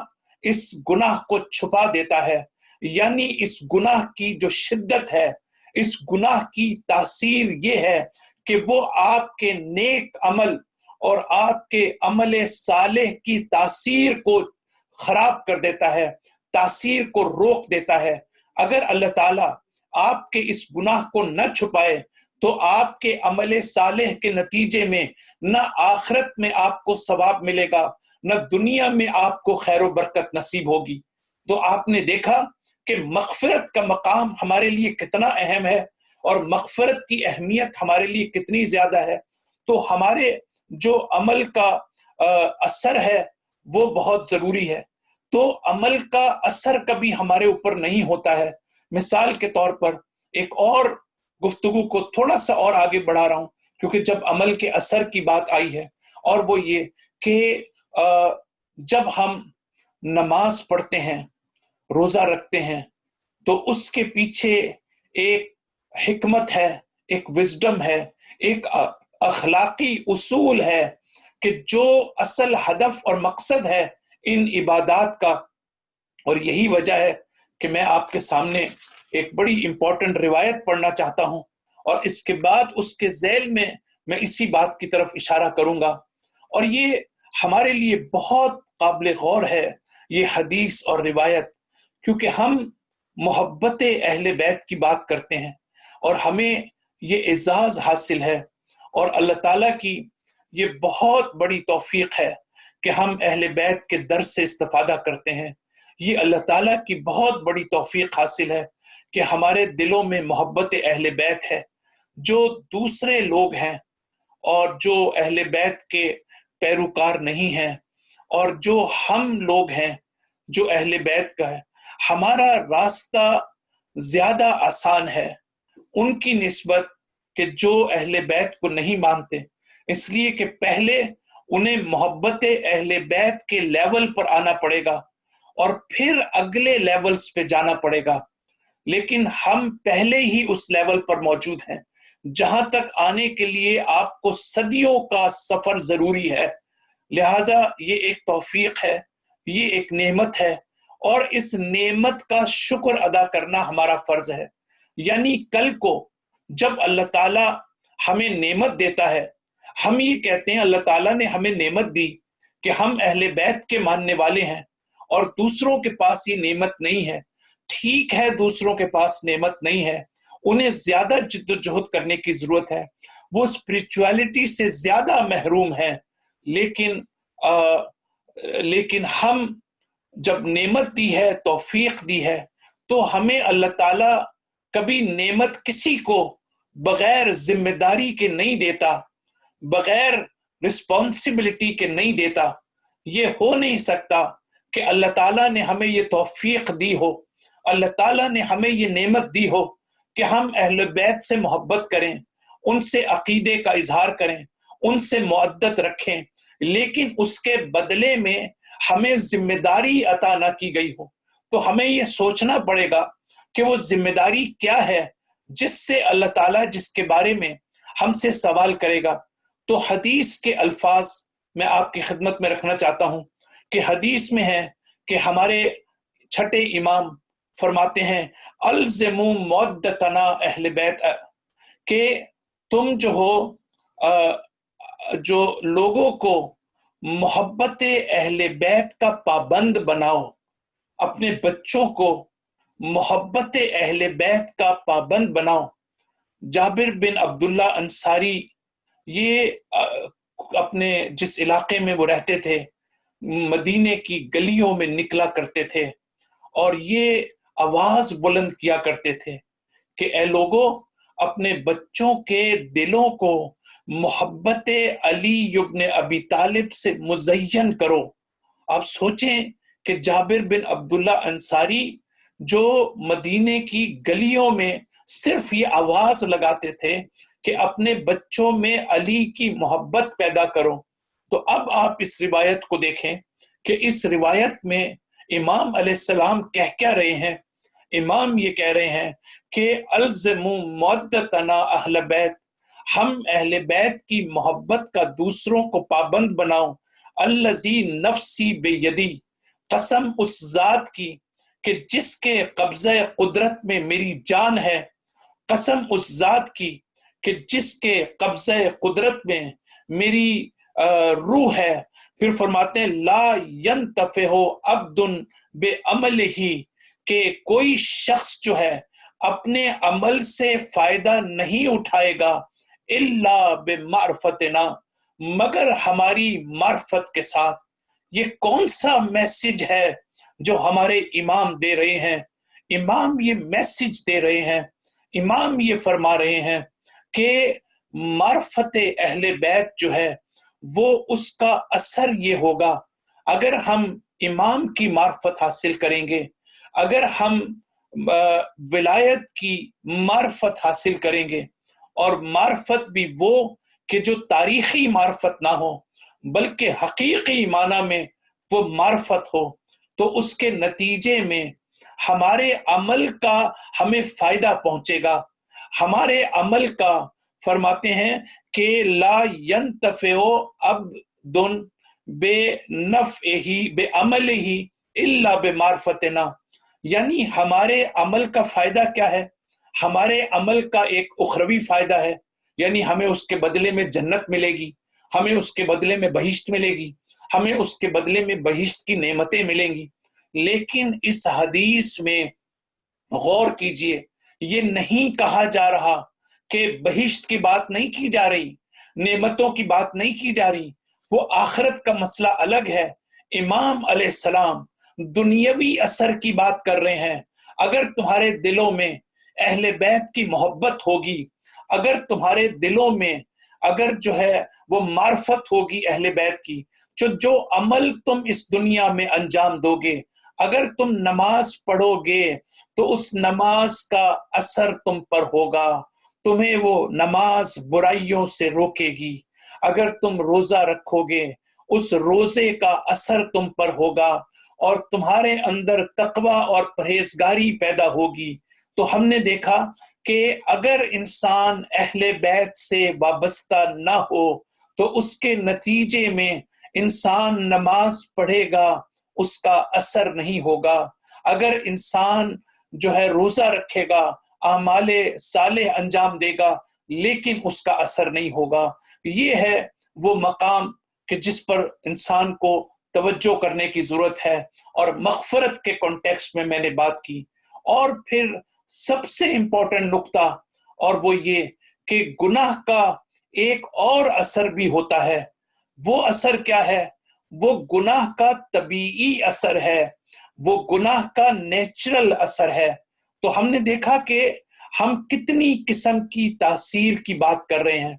اس گناہ کو چھپا دیتا ہے، یعنی اس گناہ کی جو شدت ہے، اس گناہ کی تاثیر یہ ہے کہ وہ آپ کے نیک عمل اور آپ کے عمل صالح کی تاثیر کو خراب کر دیتا ہے، تاثیر کو روک دیتا ہے۔ اگر اللہ تعالیٰ آپ کے اس گناہ کو نہ چھپائے تو آپ کے عمل صالح کے نتیجے میں نہ آخرت میں آپ کو ثواب ملے گا، نہ دنیا میں آپ کو خیر و برکت نصیب ہوگی۔ تو آپ نے دیکھا کہ مغفرت کا مقام ہمارے لیے کتنا اہم ہے اور مغفرت کی اہمیت ہمارے لیے کتنی زیادہ ہے۔ تو ہمارے جو عمل کا اثر ہے وہ بہت ضروری ہے۔ تو عمل کا اثر کبھی ہمارے اوپر نہیں ہوتا ہے۔ مثال کے طور پر ایک اور گفتگو کو تھوڑا سا اور آگے بڑھا رہا ہوں، کیونکہ جب عمل کے اثر کی بات آئی ہے، اور وہ یہ کہ جب ہم نماز پڑھتے ہیں، روزہ رکھتے ہیں، تو اس کے پیچھے ایک حکمت ہے، ایک وزڈم ہے، ایک اخلاقی اصول ہے کہ جو اصل ہدف اور مقصد ہے ان عبادات کا۔ اور یہی وجہ ہے کہ میں آپ کے سامنے ایک بڑی امپورٹنٹ روایت پڑھنا چاہتا ہوں، اور اس کے بعد اس کے ذیل میں میں اسی بات کی طرف اشارہ کروں گا۔ اور یہ ہمارے لیے بہت قابل غور ہے یہ حدیث اور روایت، کیونکہ ہم محبت اہل بیت کی بات کرتے ہیں اور ہمیں یہ اعزاز حاصل ہے، اور اللہ تعالیٰ کی یہ بہت بڑی توفیق ہے کہ ہم اہل بیت کے درس سے استفادہ کرتے ہیں۔ یہ اللہ تعالیٰ کی بہت بڑی توفیق حاصل ہے کہ ہمارے دلوں میں محبت اہل بیت ہے۔ جو دوسرے لوگ ہیں اور جو اہل بیت کے پیروکار نہیں ہیں، اور جو ہم لوگ ہیں جو اہل بیت کا ہے، ہمارا راستہ زیادہ آسان ہے ان کی نسبت کہ جو اہل بیت کو نہیں مانتے، اس لیے کہ پہلے انہیں محبت اہل بیت کے لیول پر آنا پڑے گا اور پھر اگلے لیولز پہ جانا پڑے گا، لیکن ہم پہلے ہی اس لیول پر موجود ہیں جہاں تک آنے کے لیے آپ کو صدیوں کا سفر ضروری ہے۔ لہٰذا یہ ایک توفیق ہے، یہ ایک نعمت ہے، اور اس نعمت کا شکر ادا کرنا ہمارا فرض ہے۔ یعنی کل کو جب اللہ تعالیٰ ہمیں نعمت دیتا ہے، ہم یہ کہتے ہیں اللہ تعالیٰ نے ہمیں نعمت دی کہ ہم اہل بیت کے ماننے والے ہیں اور دوسروں کے پاس یہ نعمت نہیں ہے۔ ٹھیک ہے، دوسروں کے پاس نعمت نہیں ہے، انہیں زیادہ جد و جہد کرنے کی ضرورت ہے، وہ اسپرچویلٹی سے زیادہ محروم ہیں، لیکن ہم جب نعمت دی ہے، توفیق دی ہے، تو ہمیں اللہ تعالیٰ کبھی نعمت کسی کو بغیر ذمہ داری کے نہیں دیتا، بغیر رسپانسبلٹی کے نہیں دیتا۔ یہ ہو نہیں سکتا کہ اللہ تعالیٰ نے ہمیں یہ توفیق دی ہو، اللہ تعالیٰ نے ہمیں یہ نعمت دی ہو کہ ہم اہل بیت سے محبت کریں، ان سے عقیدے کا اظہار کریں، ان سے مودت رکھیں، لیکن اس کے بدلے میں ہمیں ذمہ داری عطا نہ کی گئی ہو۔ تو ہمیں یہ سوچنا پڑے گا کہ وہ ذمہ داری کیا ہے جس سے اللہ تعالیٰ جس کے بارے میں ہم سے سوال کرے گا۔ تو حدیث کے الفاظ میں آپ کی خدمت میں رکھنا چاہتا ہوں کہ حدیث میں ہے کہ ہمارے چھٹے امام فرماتے ہیں الزموا مودتنا اہل بیت، کہ تم جو ہو جو لوگوں کو محبت اہل بیت کا پابند بناؤ، اپنے بچوں کو محبت اہل بیت کا پابند بناؤ۔ جابر بن عبداللہ انصاری یہ اپنے جس علاقے میں وہ رہتے تھے، مدینے کی گلیوں میں نکلا کرتے تھے اور یہ آواز بلند کیا کرتے تھے کہ اے لوگو، اپنے بچوں کے دلوں کو محبت علی ابن ابی طالب سے مزین کرو۔ آپ سوچیں کہ جابر بن عبداللہ انصاری جو مدینے کی گلیوں میں صرف یہ آواز لگاتے تھے کہ اپنے بچوں میں علی کی محبت پیدا کرو۔ تو اب آپ اس روایت کو دیکھیں کہ اس روایت میں امام علیہ السلام کہہ کیا رہے ہیں۔ امام یہ کہہ رہے ہیں کہ الزموا مودتنا اہل بیت، ہم اہل بیت کی محبت کا دوسروں کو پابند بناؤ۔ الذی نفسی بیدی، قسم اس ذات کی کہ جس کے قبضہ قدرت میں میری جان ہے، قسم اس ذات کی کہ جس کے قبضہ قدرت میں میری روح ہے۔ پھر فرماتے ہیں لا ینتفع عبد بعملہ، کہ کوئی شخص جو ہے اپنے عمل سے فائدہ نہیں اٹھائے گا الا بمعرفتنا، مگر ہماری معرفت کے ساتھ۔ یہ کون سا میسج ہے جو ہمارے امام دے رہے ہیں؟ امام یہ میسج دے رہے ہیں، امام یہ فرما رہے ہیں کہ معرفت اہل بیت جو ہے وہ اس کا اثر یہ ہوگا، اگر ہم امام کی معرفت حاصل کریں گے، اگر ہم ولایت کی معرفت حاصل کریں گے، اور معرفت بھی وہ کہ جو تاریخی معرفت نہ ہو بلکہ حقیقی معنی میں وہ معرفت ہو، تو اس کے نتیجے میں ہمارے عمل کا ہمیں فائدہ پہنچے گا۔ ہمارے عمل کا فرماتے ہیں کہ لا ینتفع عبد بنفعہ بعملہ الا بمعرفتنا، یعنی ہمارے عمل کا فائدہ کیا ہے؟ ہمارے عمل کا ایک اخروی فائدہ ہے، یعنی ہمیں اس کے بدلے میں جنت ملے گی، ہمیں اس کے بدلے میں بہشت ملے گی، ہمیں اس کے بدلے میں بہشت کی نعمتیں ملیں گی۔ لیکن اس حدیث میں غور کیجئے، یہ نہیں کہا جا رہا کہ بہشت کی بات نہیں کی جا رہی، نعمتوں کی بات نہیں کی جا رہی، وہ آخرت کا مسئلہ الگ ہے۔ امام علیہ السلام دنیاوی اثر کی بات کر رہے ہیں۔ اگر تمہارے دلوں میں اہل بیت کی محبت ہوگی، اگر تمہارے دلوں میں اگر جو ہے وہ معرفت ہوگی اہل بیت کی، جو عمل تم اس دنیا میں انجام دو گے، اگر تم نماز پڑھو گے تو اس نماز کا اثر تم پر ہوگا، تمہیں وہ نماز برائیوں سے روکے گی۔ اگر تم روزہ رکھو گے اس روزے کا اثر تم پر ہوگا اور تمہارے اندر تقوی اور پرہیزگاری پیدا ہوگی۔ تو ہم نے دیکھا کہ اگر انسان اہل بیت سے وابستہ نہ ہو تو اس کے نتیجے میں انسان نماز پڑھے گا، اس کا اثر نہیں ہوگا۔ اگر انسان جو ہے روزہ رکھے گا، اعمال صالح انجام دے گا، لیکن اس کا اثر نہیں ہوگا۔ یہ ہے وہ مقام کہ جس پر انسان کو توجہ کرنے کی ضرورت ہے، اور مغفرت کے کانٹیکسٹ میں میں نے بات کی۔ اور پھر سب سے امپورٹنٹ نقطہ، اور وہ یہ کہ گناہ کا ایک اور اثر بھی ہوتا ہے۔ وہ اثر کیا ہے؟ وہ گناہ کا طبیعی اثر ہے، وہ گناہ کا نیچرل اثر ہے۔ تو ہم نے دیکھا کہ ہم کتنی قسم کی تاثیر کی بات کر رہے ہیں،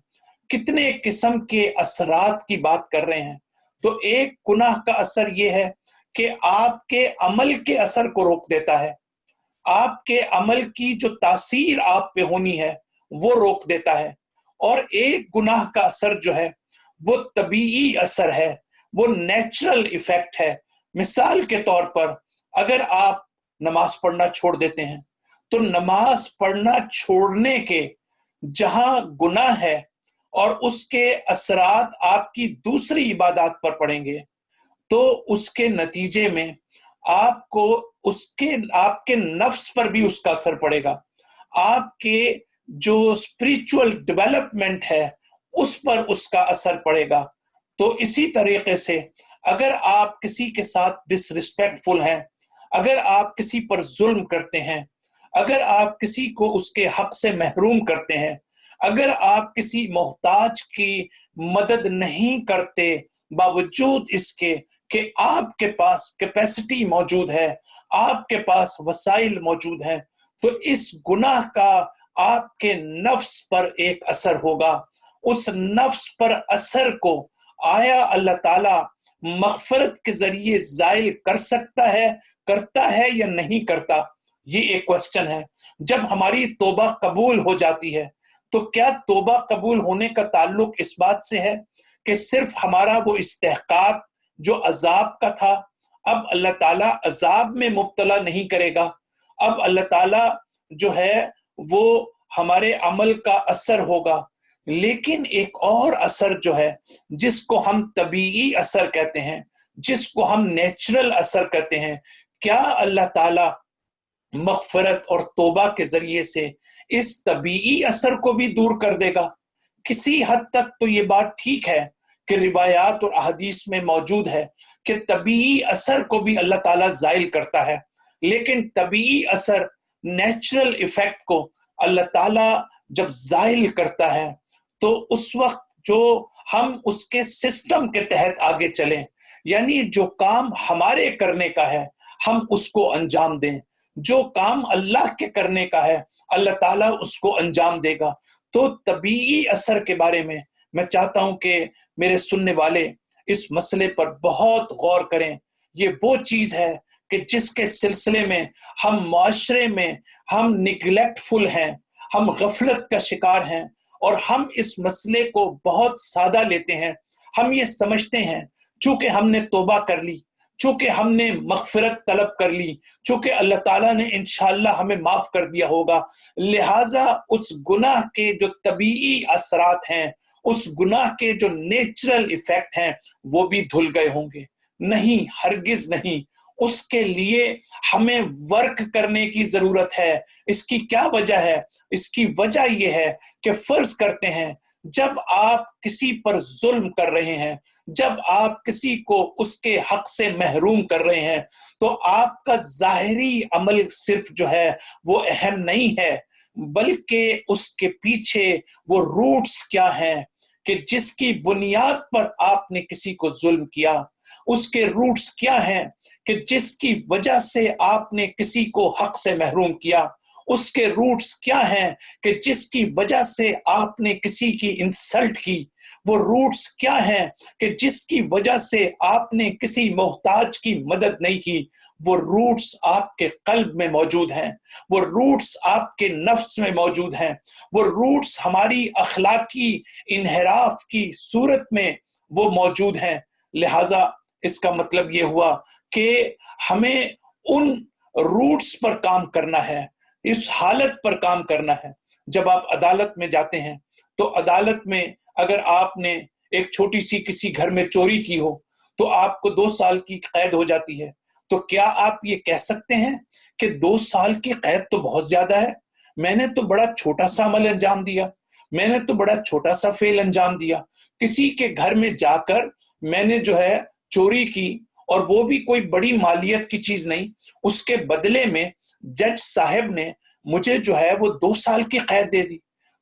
کتنے قسم کے اثرات کی بات کر رہے ہیں۔ تو ایک گناہ کا اثر یہ ہے کہ آپ کے عمل کے اثر کو روک دیتا ہے، آپ کے عمل کی جو تاثیر آپ پہ ہونی ہے وہ روک دیتا ہے۔ اور ایک گناہ کا اثر جو ہے وہ طبیعی اثر ہے، وہ نیچرل ایفیکٹ ہے۔ مثال کے طور پر اگر آپ نماز پڑھنا چھوڑ دیتے ہیں تو نماز پڑھنا چھوڑنے کے جہاں گناہ ہے اور اس کے اثرات آپ کی دوسری عبادات پر پڑیں گے، تو اس کے نتیجے میں آپ کو آپ کے نفس پر بھی اس کا اثر پڑے گا، آپ کے جو اسپریچول ڈیولپمنٹ ہے اس پر اس کا اثر پڑے گا۔ تو اسی طریقے سے اگر آپ کسی کے ساتھ ڈس ریسپیکٹفل ہیں، اگر آپ کسی پر ظلم کرتے ہیں، اگر آپ کسی کو اس کے حق سے محروم کرتے ہیں، اگر آپ کسی محتاج کی مدد نہیں کرتے باوجود اس کے کہ آپ کے پاس کیپیسٹی موجود ہے، آپ کے پاس وسائل موجود ہیں، تو اس گناہ کا آپ کے نفس پر ایک اثر ہوگا۔ اس نفس پر اثر کو آیا اللہ تعالیٰ مغفرت کے ذریعے زائل کر سکتا ہے، کرتا ہے یا نہیں کرتا؟ یہ ایک کوسچن ہے۔ جب ہماری توبہ قبول ہو جاتی ہے تو کیا توبہ قبول ہونے کا تعلق اس بات سے ہے کہ صرف ہمارا وہ استحقاق جو عذاب کا تھا اب اللہ تعالیٰ عذاب میں مبتلا نہیں کرے گا، اب اللہ تعالیٰ جو ہے وہ ہمارے عمل کا اثر ہوگا؟ لیکن ایک اور اثر جو ہے جس کو ہم طبیعی اثر کہتے ہیں، جس کو ہم نیچرل اثر کہتے ہیں، کیا اللہ تعالیٰ مغفرت اور توبہ کے ذریعے سے اس طبیعی اثر کو بھی دور کر دے گا؟ کسی حد تک تو یہ بات ٹھیک ہے کہ روایات اور احادیث میں موجود ہے کہ طبیعی اثر کو بھی اللہ تعالیٰ زائل کرتا ہے، لیکن طبیعی اثر نیچرل ایفیکٹ کو اللہ تعالیٰ جب زائل کرتا ہے تو اس وقت جو ہم اس کے سسٹم کے تحت آگے چلیں، یعنی جو کام ہمارے کرنے کا ہے ہم اس کو انجام دیں، جو کام اللہ کے کرنے کا ہے اللہ تعالیٰ اس کو انجام دے گا۔ تو طبیعی اثر کے بارے میں چاہتا ہوں کہ میرے سننے والے اس مسئلے پر بہت غور کریں۔ یہ وہ چیز ہے کہ جس کے سلسلے میں ہم معاشرے میں ہم نگلیکٹفل ہیں، ہم غفلت کا شکار ہیں، اور ہم اس مسئلے کو بہت سادہ لیتے ہیں۔ ہم یہ سمجھتے ہیں چونکہ ہم نے توبہ کر لی، چونکہ ہم نے مغفرت طلب کر لی، چونکہ اللہ تعالیٰ نے انشاءاللہ ہمیں معاف کر دیا ہوگا، لہٰذا اس گناہ کے جو طبیعی اثرات ہیں، اس گناہ کے جو نیچرل ایفیکٹ ہیں وہ بھی دھل گئے ہوں گے۔ نہیں، ہرگز نہیں۔ اس کے لیے ہمیں ورک کرنے کی ضرورت ہے۔ اس کی کیا وجہ ہے؟ اس کی وجہ یہ ہے کہ فرض کرتے ہیں جب آپ کسی پر ظلم کر رہے ہیں، جب آپ کسی کو اس کے حق سے محروم کر رہے ہیں، تو آپ کا ظاہری عمل صرف جو ہے وہ اہم نہیں ہے، بلکہ اس کے پیچھے وہ روٹس کیا ہیں کہ جس کی بنیاد پر آپ نے کسی کو ظلم کیا، اس کے روٹس کیا ہیں کہ جس کی وجہ سے آپ نے کسی کو حق سے محروم کیا، اس کے روٹس کیا ہیں کہ جس کی وجہ سے آپ نے کسی کی انسلٹ کی، وہ روٹس کیا ہیں کہ جس کی وجہ سے آپ نے کسی محتاج کی مدد نہیں کی، وہ روٹس آپ کے قلب میں موجود ہیں، وہ روٹس آپ کے نفس میں موجود ہیں، وہ روٹس ہماری اخلاقی انحراف کی صورت میں وہ موجود ہیں۔ لہٰذا اس کا مطلب یہ ہوا کہ ہمیں ان روٹس پر کام کرنا ہے، اس حالت پر کام کرنا ہے۔ جب آپ عدالت میں جاتے ہیں تو عدالت میں اگر آپ نے ایک چھوٹی سی کسی گھر میں چوری کی ہو تو آپ کو 2 سال کی قید ہو جاتی ہے، تو کیا آپ یہ کہہ سکتے ہیں کہ 2 سال کی قید تو بہت زیادہ ہے، میں نے تو بڑا چھوٹا سا عمل انجام دیا، میں نے تو بڑا چھوٹا سا فعل انجام دیا، کسی کے گھر میں جا کر میں نے جو ہے چوری کی، اور وہ بھی کوئی بڑی مالیت کی چیز نہیں، اس کے بدلے میں جج صاحب نے مجھے جو ہے وہ 2 سال کی قید دے دی۔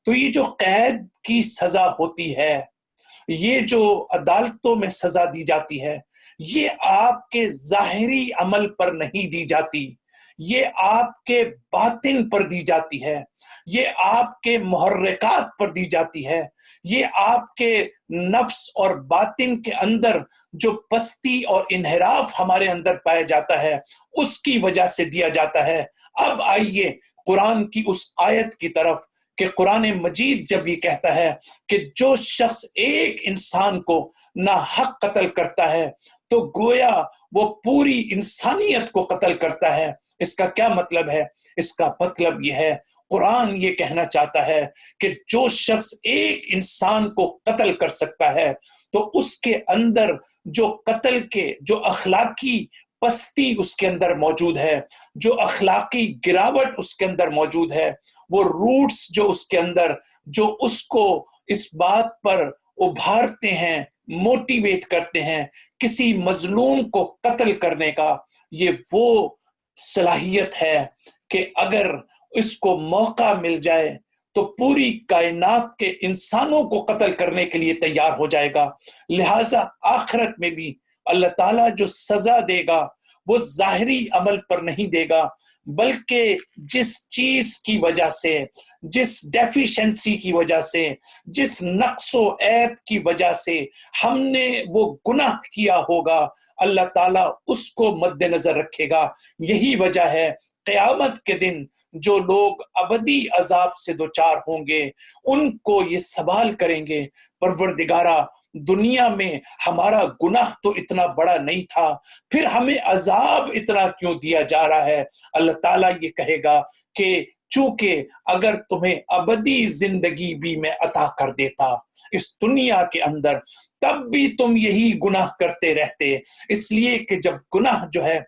تو یہ جو قید کی سزا ہوتی ہے، یہ جو عدالتوں میں سزا دی جاتی ہے، یہ آپ کے ظاہری عمل پر نہیں دی جاتی، یہ آپ کے باطن پر دی جاتی ہے، یہ آپ کے محرکات پر دی جاتی ہے، یہ آپ کے نفس اور باطن کے اندر جو پستی اور انحراف ہمارے اندر پایا جاتا ہے اس کی وجہ سے دیا جاتا ہے۔ اب آئیے قرآن کی اس آیت کی طرف کہ قرآن مجید جب یہ کہتا ہے کہ جو شخص ایک انسان کو ناحق قتل کرتا ہے تو گویا وہ پوری انسانیت کو قتل کرتا ہے۔ اس کا کیا مطلب ہے؟ اس کا مطلب یہ ہے، قرآن یہ کہنا چاہتا ہے کہ جو شخص ایک انسان کو قتل کر سکتا ہے تو اس کے اندر جو قتل کے جو اخلاقی پستی اس کے اندر موجود ہے، جو اخلاقی گراوٹ اس کے اندر موجود ہے، وہ روٹس جو اس کے اندر جو اس کو اس بات پر ابھارتے ہیں، موٹیویٹ کرتے ہیں کسی مظلوم کو قتل کرنے کا، یہ وہ صلاحیت ہے کہ اگر اس کو موقع مل جائے تو پوری کائنات کے انسانوں کو قتل کرنے کے لیے تیار ہو جائے گا۔ لہٰذا آخرت میں بھی اللہ تعالیٰ جو سزا دے گا وہ ظاہری عمل پر نہیں دے گا، بلکہ جس چیز کی وجہ سے، جس ڈیفیشنسی کی وجہ سے، جس نقص و عیب کی وجہ سے ہم نے وہ گناہ کیا ہوگا، اللہ تعالیٰ اس کو مد نظر رکھے گا۔ یہی وجہ ہے قیامت کے دن جو لوگ ابدی عذاب سے دوچار ہوں گے ان کو یہ سوال کریں گے، پروردگارا دنیا میں ہمارا گناہ تو اتنا بڑا نہیں تھا، پھر ہمیں عذاب اتنا کیوں دیا جا رہا ہے؟ اللہ تعالیٰ یہ کہے گا کہ چونکہ اگر تمہیں ابدی زندگی بھی میں عطا کر دیتا اس دنیا کے اندر تب بھی تم یہی گناہ کرتے رہتے، اس لیے کہ جب گناہ جو ہے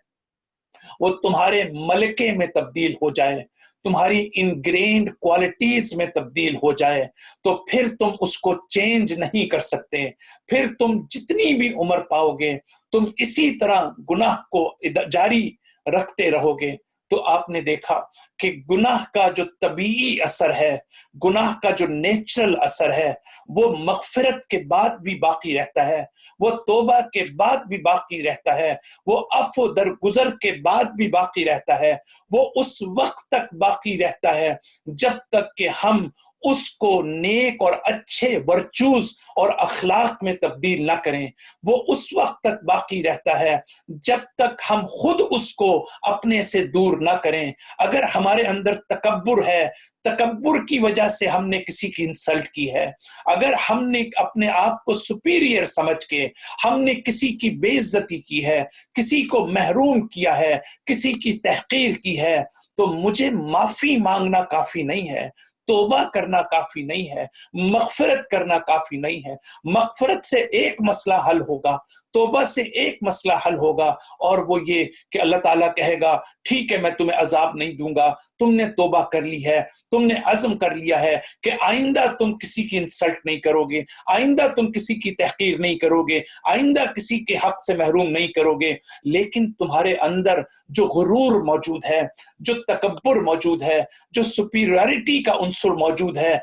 وہ تمہارے ملکے میں تبدیل ہو جائے، تمہاری انگرینڈ کوالٹیز میں تبدیل ہو جائے تو پھر تم اس کو چینج نہیں کر سکتے، پھر تم جتنی بھی عمر پاؤ گے تم اسی طرح گناہ کو جاری رکھتے رہو گے۔ تو آپ نے دیکھا کہ گناہ کا جو طبیعی اثر ہے، گناہ کا جو نیچرل اثر ہے وہ مغفرت کے بعد بھی باقی رہتا ہے، وہ توبہ کے بعد بھی باقی رہتا ہے، وہ عفو درگزر کے بعد بھی باقی رہتا ہے، وہ اس وقت تک باقی رہتا ہے جب تک کہ ہم اس کو نیک اور اچھے ورچوز اور اخلاق میں تبدیل نہ کریں، وہ اس وقت تک باقی رہتا ہے جب تک ہم خود اس کو اپنے سے دور نہ کریں۔ اگر ہمارے اندر تکبر ہے، تکبر کی وجہ سے ہم نے کسی کی انسلٹ کی ہے، اگر ہم نے اپنے آپ کو سپیریئر سمجھ کے ہم نے کسی کی بے عزتی کی ہے، کسی کو محروم کیا ہے، کسی کی تحقیر کی ہے، تو مجھے معافی مانگنا کافی نہیں ہے، توبہ کرنا کافی نہیں ہے، مغفرت کرنا کافی نہیں ہے۔ مغفرت سے ایک مسئلہ حل ہوگا، توبہ سے ایک مسئلہ حل ہوگا، اور وہ یہ کہ اللہ تعالیٰ کہے گا ٹھیک ہے میں تمہیں عذاب نہیں دوں گا، تم نے توبہ کر لی ہے، تم نے عزم کر لیا ہے کہ آئندہ تم کسی کی انسلٹ نہیں کرو گے، آئندہ تم کسی کی تحقیر نہیں کرو گے، آئندہ کسی کے حق سے محروم نہیں کرو گے، لیکن تمہارے اندر جو غرور موجود ہے، جو تکبر موجود ہے، جو سپیریورٹی کا عنصر موجود ہے،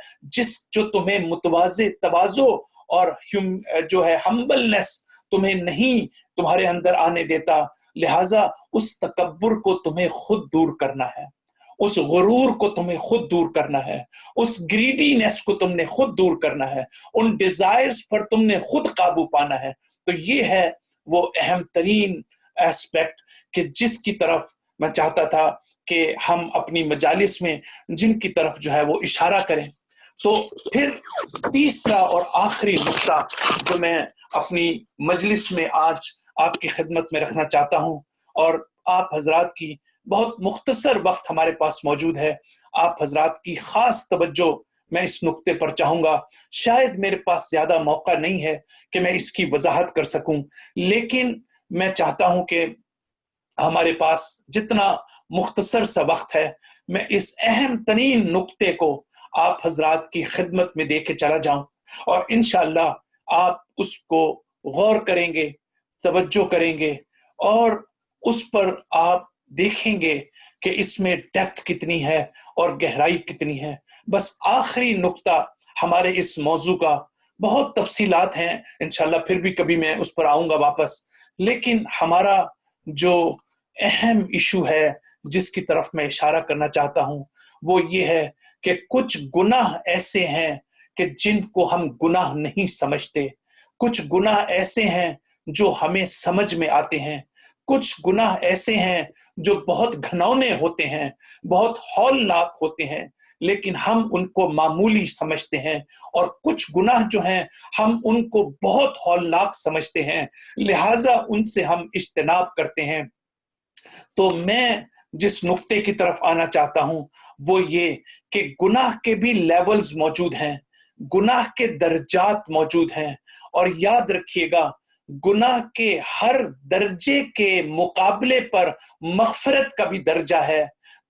جو تمہیں متواضع تواضع اور جو ہے ہمبلنس تمہیں نہیں تمہارے اندر آنے دیتا، لہٰذا اس تکبر کو تمہیں خود دور کرنا ہے، اس غرور کو تمہیں خود دور کرنا ہے، اس گریڈینس کو تم نے خود دور کرنا ہے، ان ڈیزائرز پر تم نے خود قابو پانا ہے۔ تو یہ ہے وہ اہم ترین ایسپیکٹ کہ جس کی طرف میں چاہتا تھا کہ ہم اپنی مجالس میں جن کی طرف جو ہے وہ اشارہ کریں. تو پھر تیسرا اور آخری نقطہ جو میں اپنی مجلس میں آج آپ کی خدمت میں رکھنا چاہتا ہوں، اور آپ حضرات کی بہت مختصر وقت ہمارے پاس موجود ہے، آپ حضرات کی خاص توجہ میں اس نقطے پر چاہوں گا. شاید میرے پاس زیادہ موقع نہیں ہے کہ میں اس کی وضاحت کر سکوں، لیکن میں چاہتا ہوں کہ ہمارے پاس جتنا مختصر سا وقت ہے میں اس اہم ترین نقطے کو آپ حضرات کی خدمت میں دے کے چلا جاؤں، اور انشاءاللہ آپ اس کو غور کریں گے، توجہ کریں گے، اور اس پر آپ دیکھیں گے کہ اس میں ڈیپتھ کتنی ہے اور گہرائی کتنی ہے. بس آخری نقطہ ہمارے اس موضوع کا، بہت تفصیلات ہیں انشاءاللہ پھر بھی کبھی میں اس پر آؤں گا واپس، لیکن ہمارا جو اہم ایشو ہے جس کی طرف میں اشارہ کرنا چاہتا ہوں وہ یہ ہے کہ کچھ گناہ ایسے ہیں کہ جن کو ہم گناہ نہیں سمجھتے، کچھ گناہ ایسے ہیں جو ہمیں سمجھ میں آتے ہیں، کچھ گناہ ایسے ہیں جو بہت گھنونے ہوتے ہیں، بہت ہولناک ہوتے ہیں، لیکن ہم ان کو معمولی سمجھتے ہیں، اور کچھ گناہ جو ہیں ہم ان کو بہت ہولناک سمجھتے ہیں، لہٰذا ان سے ہم اجتناب کرتے ہیں. تو میں جس نقطے کی طرف آنا چاہتا ہوں وہ یہ کہ گناہ کے بھی لیولز موجود ہیں، گناہ کے درجات موجود ہیں، اور یاد رکھیے گا گناہ کے ہر درجے کے مقابلے پر مغفرت کا بھی درجہ ہے،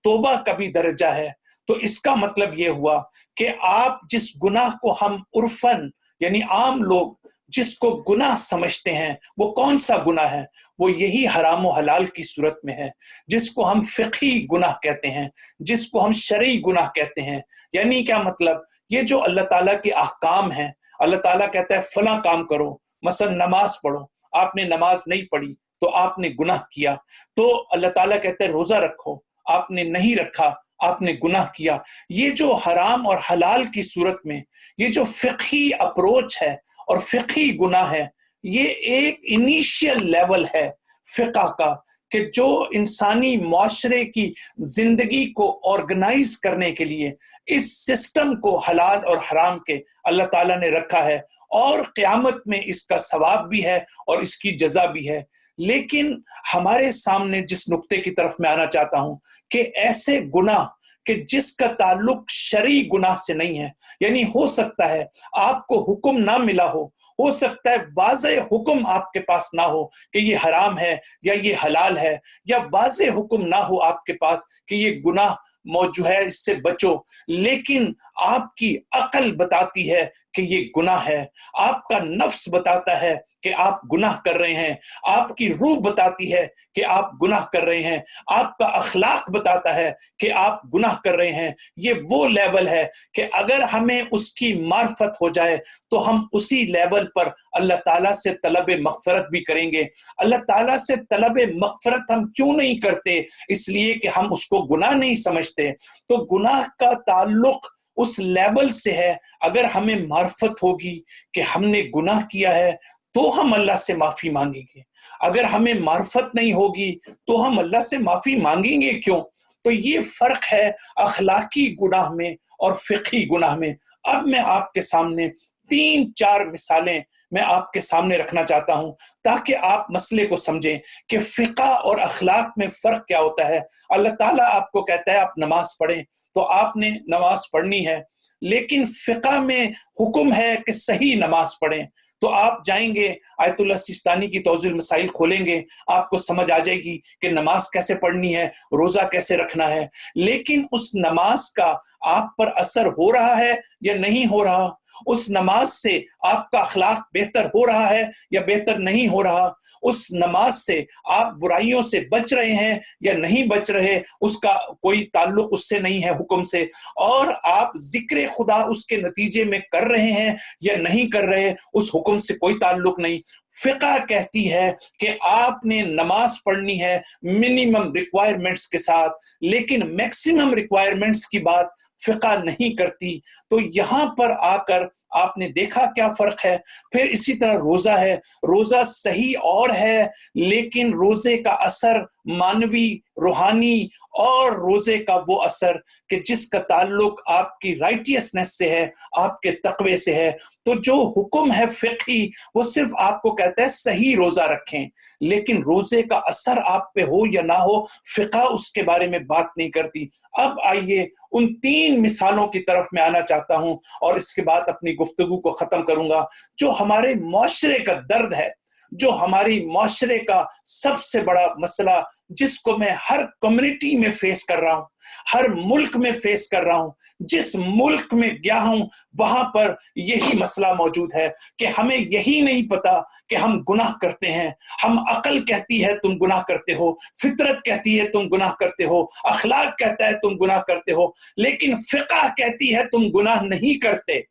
توبہ کا بھی درجہ ہے. تو اس کا مطلب یہ ہوا کہ آپ جس گناہ کو ہم عرفاً یعنی عام لوگ جس کو گناہ سمجھتے ہیں وہ کون سا گناہ ہے؟ وہ یہی حرام و حلال کی صورت میں ہے، جس کو ہم فقہی گناہ کہتے ہیں، جس کو ہم شرعی گناہ کہتے ہیں. یعنی کیا مطلب؟ یہ جو اللہ تعالیٰ کے احکام ہیں، اللہ تعالیٰ کہتا ہے فلاں کام کرو، مثلا نماز پڑھو، آپ نے نماز نہیں پڑھی تو آپ نے گناہ کیا. تو اللہ تعالیٰ کہتا ہے روزہ رکھو، آپ نے نہیں رکھا، آپ نے گناہ کیا. یہ جو حرام اور حلال کی صورت میں یہ جو فقہی اپروچ ہے اور فقہی گناہ ہے، یہ ایک انیشیل لیول ہے فقہ کا، کہ جو انسانی معاشرے کی زندگی کو آرگنائز کرنے کے لیے اس سسٹم کو حلال اور حرام کے اللہ تعالیٰ نے رکھا ہے، اور قیامت میں اس کا ثواب بھی ہے اور اس کی جزا بھی ہے. لیکن ہمارے سامنے جس نقطے کی طرف میں آنا چاہتا ہوں کہ ایسے گناہ کہ جس کا تعلق شرعی گناہ سے نہیں ہے، یعنی ہو سکتا ہے آپ کو حکم نہ ملا ہو سکتا ہے واضح حکم آپ کے پاس نہ ہو کہ یہ حرام ہے یا یہ حلال ہے، یا واضح حکم نہ ہو آپ کے پاس کہ یہ گناہ جو ہے اس سے بچو، لیکن آپ کی عقل بتاتی ہے کہ یہ گناہ ہے، آپ کا نفس بتاتا ہے کہ آپ گناہ کر رہے ہیں، آپ کی روح بتاتی ہے کہ آپ گناہ کر رہے ہیں، آپ کا اخلاق بتاتا ہے کہ آپ گناہ کر رہے ہیں. یہ وہ لیول ہے کہ اگر ہمیں اس کی معرفت ہو جائے تو ہم اسی لیول پر اللہ تعالیٰ سے طلب مغفرت بھی کریں گے. اللہ تعالیٰ سے طلب مغفرت ہم کیوں نہیں کرتے؟ اس لیے کہ ہم اس کو گناہ نہیں سمجھتے. تو گناہ کا تعلق اس لیول سے ہے. اگر ہمیں معرفت ہوگی کہ ہم نے گناہ کیا ہے تو ہم اللہ سے معافی مانگیں گے، اگر ہمیں معرفت نہیں ہوگی تو ہم اللہ سے معافی مانگیں گے کیوں؟ تو یہ فرق ہے اخلاقی گناہ میں اور فقہی گناہ میں. اب میں آپ کے سامنے 3-4 مثالیں میں آپ کے سامنے رکھنا چاہتا ہوں تاکہ آپ مسئلے کو سمجھیں کہ فقہ اور اخلاق میں فرق کیا ہوتا ہے. اللہ تعالیٰ آپ کو کہتا ہے آپ نماز پڑھیں تو آپ نے نماز پڑھنی ہے، لیکن فقہ میں حکم ہے کہ صحیح نماز پڑھیں. تو آپ جائیں گے آیت اللہ سیستانی کی توضیح المسائل کھولیں گے، آپ کو سمجھ آ جائے گی کہ نماز کیسے پڑھنی ہے، روزہ کیسے رکھنا ہے. لیکن اس نماز کا آپ پر اثر ہو رہا ہے یا نہیں ہو رہا؟ اس نماز سے آپ کا اخلاق بہتر ہو رہا ہے یا بہتر نہیں ہو رہا؟ اس نماز سے آپ برائیوں سے بچ رہے ہیں یا نہیں بچ رہے؟ اس کا کوئی تعلق اس سے نہیں ہے حکم سے. اور آپ ذکر خدا اس کے نتیجے میں کر رہے ہیں یا نہیں کر رہے؟ اس حکم سے کوئی تعلق نہیں. فقہ کہتی ہے کہ آپ نے نماز پڑھنی ہے منیمم ریکوائرمنٹس کے ساتھ، لیکن میکسیمم ریکوائرمنٹس کی بات فقہ نہیں کرتی۔ تو یہاں پر آ کر آپ نے دیکھا کیا فرق ہے۔ پھر اسی طرح روزہ ہے، روزہ صحیح اور ہے، لیکن روزے کا اثر مانوی، روحانی، اور روزے کا وہ اثر کہ جس کا تعلق آپ کی رائٹیسنس سے ہے، آپ کے تقوی سے ہے۔ تو جو حکم ہے فقہی وہ صرف آپ کو کہتا ہے صحیح روزہ رکھیں، لیکن روزے کا اثر آپ پہ ہو یا نہ ہو فقہ اس کے بارے میں بات نہیں کرتی۔ اب آئیے ان 3 مثالوں کی طرف میں آنا چاہتا ہوں اور اس کے بعد اپنی گفتگو کو ختم کروں گا، جو ہمارے معاشرے کا درد ہے، جو ہماری معاشرے کا سب سے بڑا مسئلہ، جس کو میں ہر کمیونٹی میں فیس کر رہا ہوں، ہر ملک میں فیس کر رہا ہوں۔ جس ملک میں گیا ہوں وہاں پر یہی مسئلہ موجود ہے کہ ہمیں یہی نہیں پتا کہ ہم گناہ کرتے ہیں۔ ہم عقل کہتی ہے تم گناہ کرتے ہو، فطرت کہتی ہے تم گناہ کرتے ہو، اخلاق کہتا ہے تم گناہ کرتے ہو، لیکن فقہ کہتی ہے تم گناہ نہیں کرتے۔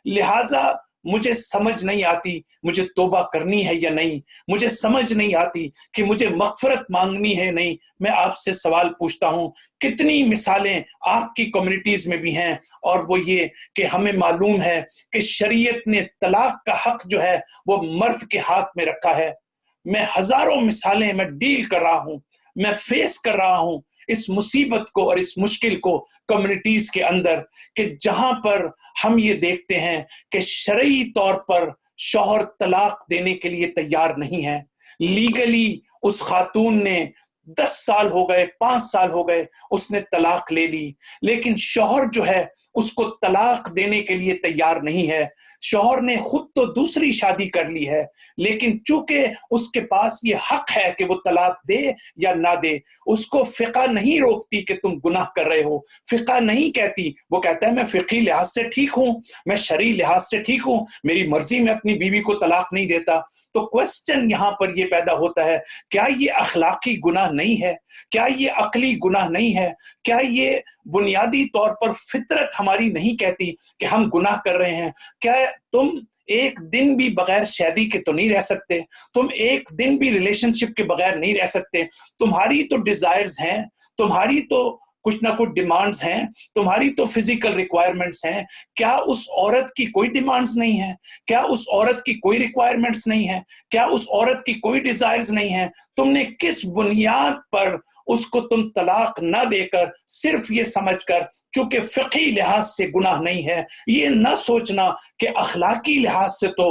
لہٰذا مجھے سمجھ نہیں آتی مجھے توبہ کرنی ہے یا نہیں، مجھے سمجھ نہیں آتی کہ مجھے مغفرت مانگنی ہے نہیں۔ میں آپ سے سوال پوچھتا ہوں، کتنی مثالیں آپ کی کمیونٹیز میں بھی ہیں، اور وہ یہ کہ ہمیں معلوم ہے کہ شریعت نے طلاق کا حق جو ہے وہ مرد کے ہاتھ میں رکھا ہے۔ میں ہزاروں مثالیں میں ڈیل کر رہا ہوں، میں فیس کر رہا ہوں اس مصیبت کو اور اس مشکل کو کمیونٹیز کے اندر، کہ جہاں پر ہم یہ دیکھتے ہیں کہ شرعی طور پر شوہر طلاق دینے کے لیے تیار نہیں ہے۔ لیگلی اس خاتون نے 10 سال ہو گئے، 5 سال ہو گئے، اس نے طلاق لے لی، لیکن شوہر جو ہے اس کو طلاق دینے کے لیے تیار نہیں ہے۔ شوہر نے خود تو دوسری شادی کر لی ہے، لیکن چونکہ اس کے پاس یہ حق ہے کہ وہ طلاق دے یا نہ دے، اس کو فقہ نہیں روکتی کہ تم گناہ کر رہے ہو، فقہ نہیں کہتی، وہ کہتا ہے میں فقہی لحاظ سے ٹھیک ہوں، میں شرعی لحاظ سے ٹھیک ہوں، میری مرضی میں اپنی بیوی کو طلاق نہیں دیتا۔ تو کوسچن یہاں پر یہ پیدا ہوتا ہے، کیا یہ اخلاقی گناہ نہیں ہے؟ کیا یہ عقلی گناہ نہیں ہے؟ کیا یہ بنیادی طور پر فطرت ہماری نہیں کہتی کہ ہم گناہ کر رہے ہیں؟ کیا تم ایک دن بھی بغیر شادی کے تو نہیں رہ سکتے، تم ایک دن بھی ریلیشن شپ کے بغیر نہیں رہ سکتے، تمہاری تو ڈیزائرز ہیں، تمہاری تو کچھ نہ کچھ ڈیمانڈز ہیں، تمہاری تو فزیکل ریکوائرمنٹس ہیں۔ کیا اس عورت کی کوئی ڈیمانڈز نہیں ہیں؟ کیا اس عورت کی کوئی ریکوائرمنٹس نہیں ہیں؟ کیا اس عورت کی کوئی ڈیزائرز نہیں ہیں؟ تم نے کس بنیاد پر اس کو تم طلاق نہ دے کر صرف یہ سمجھ کر چونکہ فقہی لحاظ سے گناہ نہیں ہے، یہ نہ سوچنا کہ اخلاقی لحاظ سے تو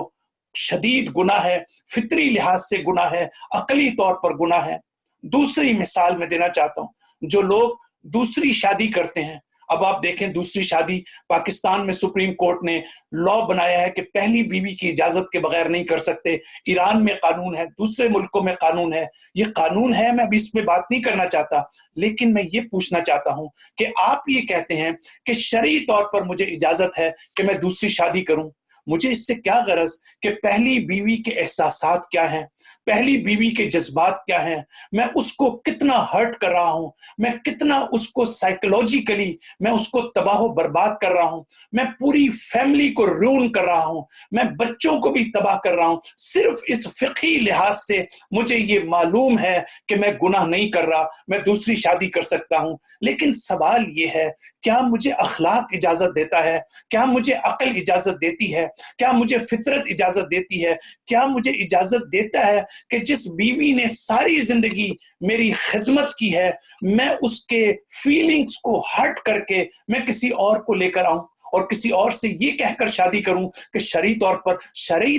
شدید گناہ ہے، فطری لحاظ سے گناہ ہے، عقلی طور پر گناہ ہے۔ دوسری مثال میں دینا چاہتا ہوں، جو لوگ دوسری شادی کرتے ہیں، اب آپ دیکھیں دوسری شادی پاکستان میں سپریم کورٹ نے لا بنایا ہے کہ پہلی بیوی کی اجازت کے بغیر نہیں کر سکتے، ایران میں قانون ہے، دوسرے ملکوں میں قانون ہے، یہ قانون ہے، میں ابھی اس پہ بات نہیں کرنا چاہتا، لیکن میں یہ پوچھنا چاہتا ہوں کہ آپ یہ کہتے ہیں کہ شرعی طور پر مجھے اجازت ہے کہ میں دوسری شادی کروں، مجھے اس سے کیا غرض کہ پہلی بیوی کے احساسات کیا ہیں، پہلی بیوی کے جذبات کیا ہیں، میں اس کو کتنا ہرٹ کر رہا ہوں، میں کتنا اس کو سائیکولوجیکلی میں اس کو تباہ و برباد کر رہا ہوں، میں پوری فیملی کو رون کر رہا ہوں، میں بچوں کو بھی تباہ کر رہا ہوں، صرف اس فقہی لحاظ سے مجھے یہ معلوم ہے کہ میں گناہ نہیں کر رہا، میں دوسری شادی کر سکتا ہوں۔ لیکن سوال یہ ہے، کیا مجھے اخلاق اجازت دیتا ہے؟ کیا مجھے عقل اجازت دیتی ہے؟ کیا مجھے فطرت اجازت دیتی ہے؟ کیا مجھے اجازت دیتا ہے کہ جس بیوی نے ساری زندگی میری خدمت کی ہے، میں اس کے فیلنگز کو ہرٹ کر کے میں کسی اور کو لے کر آؤں اور کسی اور سے یہ کہہ کر شادی کروں کہ شرعی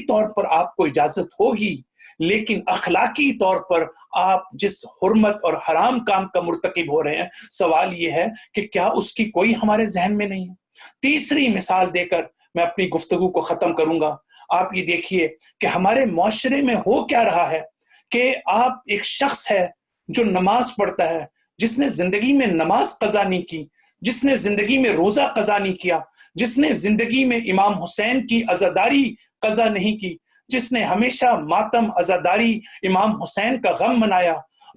طور پر آپ کو اجازت ہوگی، لیکن اخلاقی طور پر آپ جس حرمت اور حرام کام کا مرتکب ہو رہے ہیں، سوال یہ ہے کہ کیا اس کی کوئی ہمارے ذہن میں نہیں ہے؟ تیسری مثال دے کر میں اپنی گفتگو کو ختم کروں گا۔ آپ یہ دیکھیے کہ ہمارے معاشرے میں ہو کیا رہا ہے کہ آپ ایک شخص ہے جو نماز پڑھتا ہے، جس نے زندگی میں نماز قضا نہیں کی، جس نے زندگی میں روزہ قضا نہیں کیا، جس نے زندگی میں امام حسین کی عزاداری قضا نہیں کی، جس نے ہمیشہ ماتم عزاداری امام حسین کا غم منایا،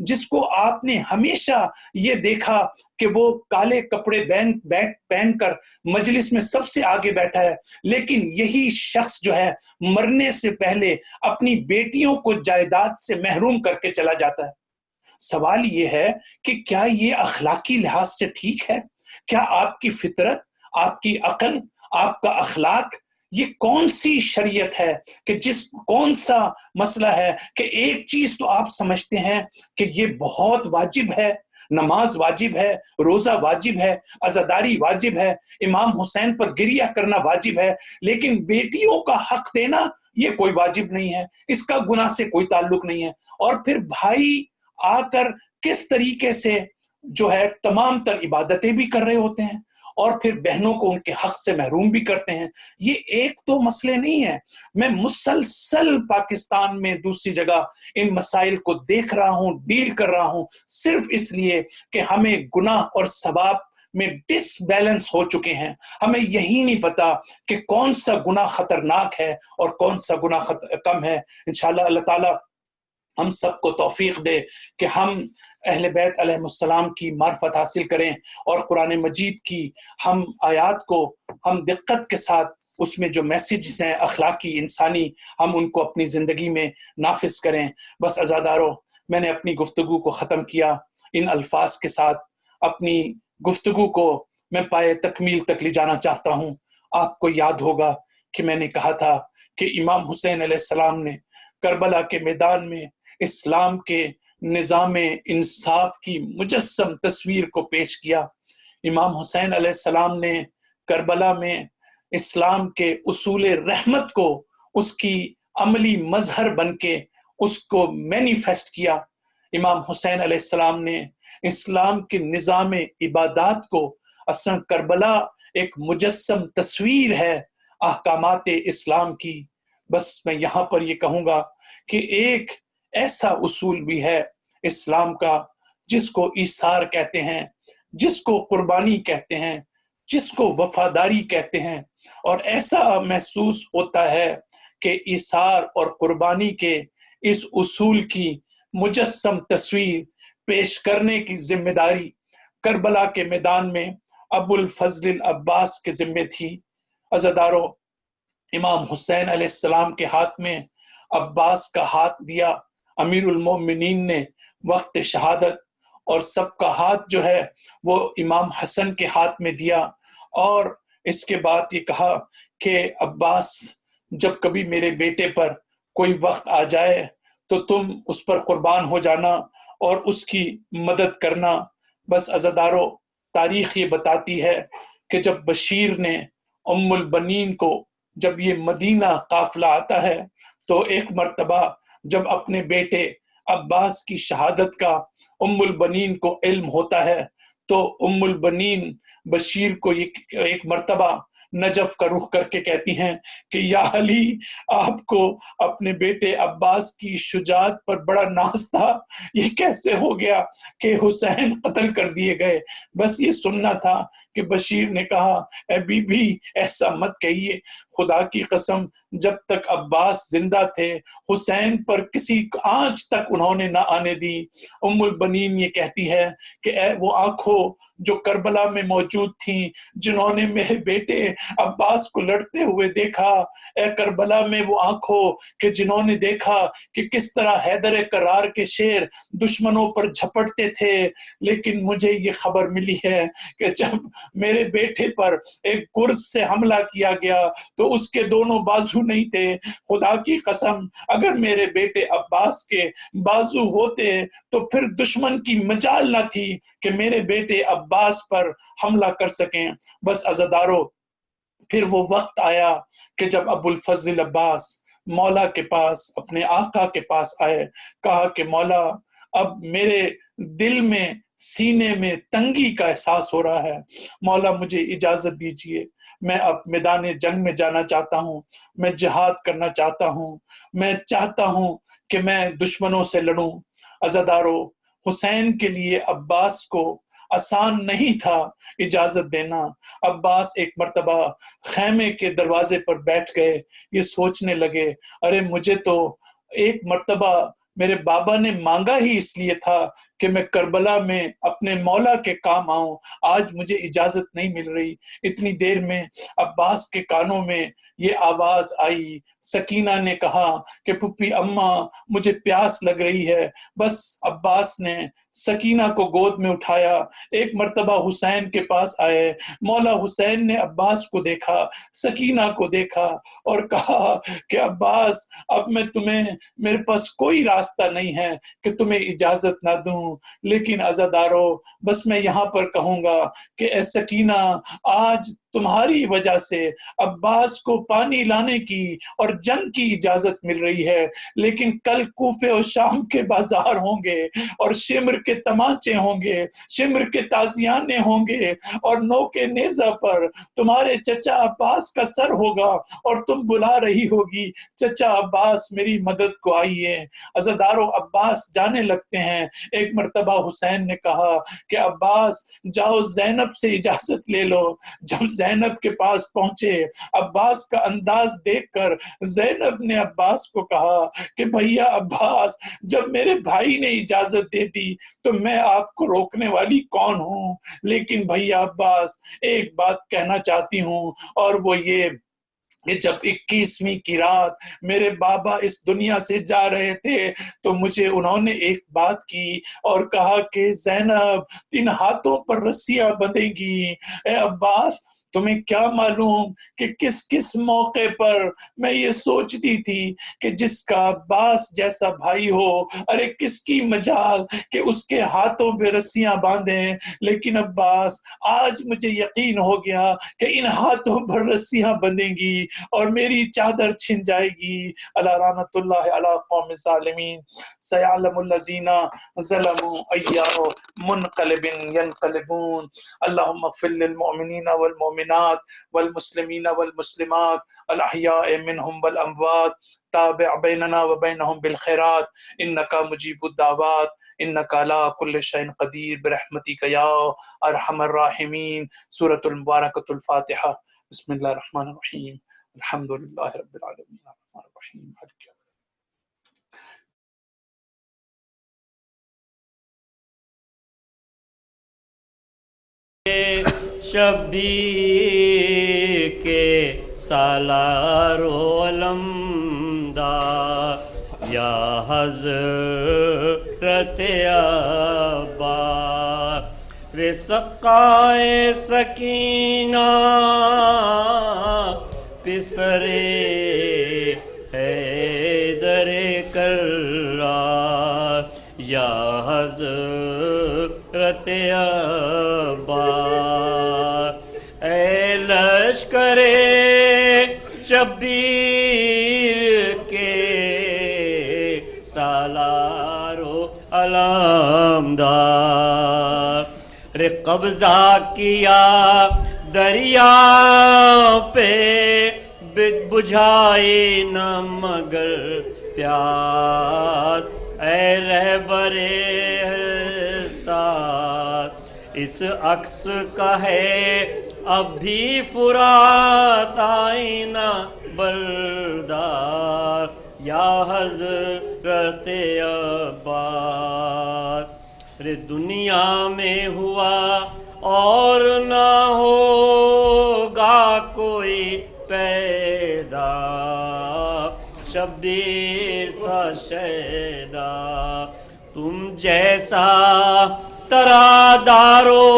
جس کو آپ نے ہمیشہ یہ دیکھا کہ وہ کالے کپڑے پہن کر مجلس میں سب سے آگے بیٹھا ہے، لیکن یہی شخص جو ہے مرنے سے پہلے اپنی بیٹیوں کو جائیداد سے محروم کر کے چلا جاتا ہے۔ سوال یہ ہے کہ کیا یہ اخلاقی لحاظ سے ٹھیک ہے؟ کیا آپ کی فطرت، آپ کی عقل، آپ کا اخلاق، یہ کون سی شریعت ہے کہ کون سا مسئلہ ہے کہ ایک چیز تو آپ سمجھتے ہیں کہ یہ بہت واجب ہے، نماز واجب ہے، روزہ واجب ہے، عزاداری واجب ہے، امام حسین پر گریہ کرنا واجب ہے، لیکن بیٹیوں کا حق دینا یہ کوئی واجب نہیں ہے، اس کا گناہ سے کوئی تعلق نہیں ہے۔ اور پھر بھائی آ کر کس طریقے سے جو ہے تمام تر عبادتیں بھی کر رہے ہوتے ہیں اور پھر بہنوں کو ان کے حق سے محروم بھی کرتے ہیں۔ یہ ایک تو مسئلے نہیں ہے، میں مسلسل پاکستان میں دوسری جگہ ان مسائل کو دیکھ رہا ہوں، ڈیل کر رہا ہوں، صرف اس لیے کہ ہمیں گناہ اور ثواب میں ڈس بیلنس ہو چکے ہیں۔ ہمیں یہی نہیں پتا کہ کون سا گناہ خطرناک ہے اور کون سا گناہ کم ہے۔ انشاءاللہ اللہ تعالیٰ ہم سب کو توفیق دے کہ ہم اہل بیت علیہ السلام کی معرفت حاصل کریں اور قرآن مجید کی ہم آیات کو ہم دقت کے ساتھ اس میں جو میسیجز ہیں اخلاقی انسانی ہم ان کو اپنی زندگی میں نافذ کریں۔ بس عزادارو، میں نے اپنی گفتگو کو ختم کیا ان الفاظ کے ساتھ۔ اپنی گفتگو کو میں پائے تکمیل تک لے جانا چاہتا ہوں۔ آپ کو یاد ہوگا کہ میں نے کہا تھا کہ امام حسین علیہ السلام نے کربلا کے میدان میں اسلام کے نظام انصاف کی مجسم تصویر کو پیش کیا۔ امام حسین علیہ السلام نے کربلا میں اسلام کے اصول رحمت کو اس کی عملی مظہر بن کے اس کو مینیفیسٹ کیا۔ امام حسین علیہ السلام نے اسلام کے نظام عبادات کو، اصلا کربلا ایک مجسم تصویر ہے احکامات اسلام کی۔ بس میں یہاں پر یہ کہوں گا کہ ایک ایسا اصول بھی ہے اسلام کا جس کو ایثار کہتے ہیں، جس کو قربانی کہتے ہیں، جس کو وفاداری کہتے ہیں، اور ایسا محسوس ہوتا ہے کہ ایثار اور قربانی کے اس اصول کی مجسم تصویر پیش کرنے کی ذمہ داری کربلا کے میدان میں ابو الفضل العباس کے ذمہ تھی۔ عزادارو، امام حسین علیہ السلام کے ہاتھ میں عباس کا ہاتھ دیا امیر المومنین نے وقت شہادت، اور سب کا ہاتھ جو ہے وہ امام حسن کے ہاتھ میں دیا، اور اس کے بعد یہ کہا کہ عباس، جب کبھی میرے بیٹے پر کوئی وقت آ جائے تو تم اس پر قربان ہو جانا اور اس کی مدد کرنا۔ بس عزادارو، تاریخ یہ بتاتی ہے کہ جب بشیر نے ام البنین کو، جب یہ مدینہ قافلہ آتا ہے تو ایک مرتبہ جب اپنے بیٹے عباس کی شہادت کا ام البنین کو علم ہوتا ہے تو ام البنین بشیر کو ایک مرتبہ نجف کا رخ کر کے کہتی ہیں کہ یا علی، آپ کو اپنے بیٹے عباس کی شجاعت پر بڑا ناز تھا، یہ کیسے ہو گیا کہ حسین قتل کر دیے گئے؟ بس یہ سننا تھا کہ بشیر نے کہا، اے بی بی ایسا مت کہیے، خدا کی قسم جب تک عباس زندہ تھے حسین پر کسی آنچ تک انہوں نے نہ آنے دی۔ ام البنین یہ کہتی ہے کہ اے وہ آنکھوں جو کربلا میں موجود تھیں، جنہوں نے میرے بیٹے عباس کو لڑتے ہوئے دیکھا، اے کربلا میں وہ آنکھوں کہ جنہوں نے دیکھا کہ کس طرح حیدر کرار کے شیر دشمنوں پر جھپٹتے تھے، لیکن مجھے یہ خبر ملی ہے کہ جب میرے بیٹے پر ایک گرز سے حملہ کیا گیا تو اس کے دونوں بازو نہیں تھے۔ خدا کی قسم اگر میرے بیٹے عباس کے بازو ہوتے تو پھر دشمن کی مجال نہ تھی کہ میرے بیٹے عباس پر حملہ کر سکیں۔ بس عزادارو، پھر وہ وقت آیا کہ جب ابو الفضل العباس مولا کے پاس، اپنے آقا کے پاس آئے، کہا کہ مولا اب میرے دل میں، سینے میں تنگی کا احساس ہو رہا ہے، مولا مجھے اجازت دیجئے، میں اب میدان جنگ میں جانا چاہتا ہوں، میں جہاد کرنا چاہتا ہوں، میں چاہتا ہوں کہ میں دشمنوں سے لڑوں۔ عزادارو، حسین کے لیے عباس کو آسان نہیں تھا اجازت دینا۔ عباس ایک مرتبہ خیمے کے دروازے پر بیٹھ گئے، یہ سوچنے لگے، ارے مجھے تو ایک مرتبہ میرے بابا نے مانگا ہی اس لیے تھا کہ میں کربلا میں اپنے مولا کے کام آؤں، آج مجھے اجازت نہیں مل رہی۔ اتنی دیر میں عباس کے کانوں میں یہ آواز آئی، سکینہ نے کہا کہ پھپھی اماں مجھے پیاس لگ رہی ہے۔ بس عباس نے سکینہ کو گود میں اٹھایا، ایک مرتبہ حسین کے پاس آئے، مولا حسین نے عباس کو دیکھا، سکینہ کو دیکھا اور کہا کہ عباس اب میں تمہیں، میرے پاس کوئی راستہ نہیں ہے کہ تمہیں اجازت نہ دوں، لیکن عزادارو بس میں یہاں پر کہوں گا کہ اے سکینہ، آج تمہاری وجہ سے عباس کو پانی لانے کی اور جنگ کی اجازت مل رہی ہے، لیکن کل کوفے اور شام کے بازار ہوں گے اور شمر کے تمانچے ہوں گے، شمر کے تازیانے ہوں گے اور نو کے نیزہ پر تمہارے چچا عباس کا سر ہوگا اور تم بلا رہی ہوگی چچا عباس میری مدد کو آئیے۔ عزادارو عباس جانے لگتے ہیں۔ ایک مرتبہ حسین نے کہا کہ عباس جاؤ زینب سے اجازت لے لو۔ جب زینب کے پاس پہنچے، عباس کا انداز دیکھ کر زینب نے عباس کو کہا کہ بھیا عباس، جب میرے بھائی نے اجازت دے دی تو میں آپ کو روکنے والی کون ہوں؟ لیکن بھیا عباس ایک بات کہنا چاہتی ہوں، اور وہ یہ کہ جب 21ویں کی رات میرے بابا اس دنیا سے جا رہے تھے تو مجھے انہوں نے ایک بات کی اور کہا کہ زینب 3 ہاتھوں پر رسیاں بندھیں گی۔ اے عباس تمہیں کیا معلوم کہ کس کس موقع پر میں یہ سوچتی تھی کہ جس کا عباس جیسا بھائی ہو، ارے کس کی مجال کہ اس کے ہاتھوں پہ رسیاں باندھیں، لیکن عباس آج مجھے یقین ہو گیا کہ ان ہاتھوں پر رسیاں بندھیں گی اور میری چادر چھن جائے گی۔ الا رحمت اللہ علی قوم ظالمین، سیعلم الذین ظلموا ای منقلب ینقلبون۔ اللہم اغفر للمؤمنین والمؤمنات والمسلمین والمسلمات الاحیاء منہم والاموات، تابع بیننا وبینہم بالخیرات انک مجیب الدعوات انک علی کل شیء قدیر برحمتک یا ارحم الراحمین۔ سورۃ المبارکۃ الفاتحہ۔ بسم اللہ الرحمن الرحیم، الحمد للہ رب العالمین الرحمن الرحیم مالک یوم شبیر کے سالار و علمدار یا حضرت عباس، رسقائے سکینہ پسرے حیدر کرار یا حضرت عباس، اے لشکر شبیر کے سالار و علمدار، رے قبضہ کیا دریا پہ بجھائے نہ مگر پیاس، اے رہبر ساتھ اس عکس کا ہے اب بھی فرات آئینہ بردار یا حضرت عباس، رے دنیا میں ہوا اور نہ ہوگا کوئی پیدا، شبیر سا شیدا تم جیسا ترادارو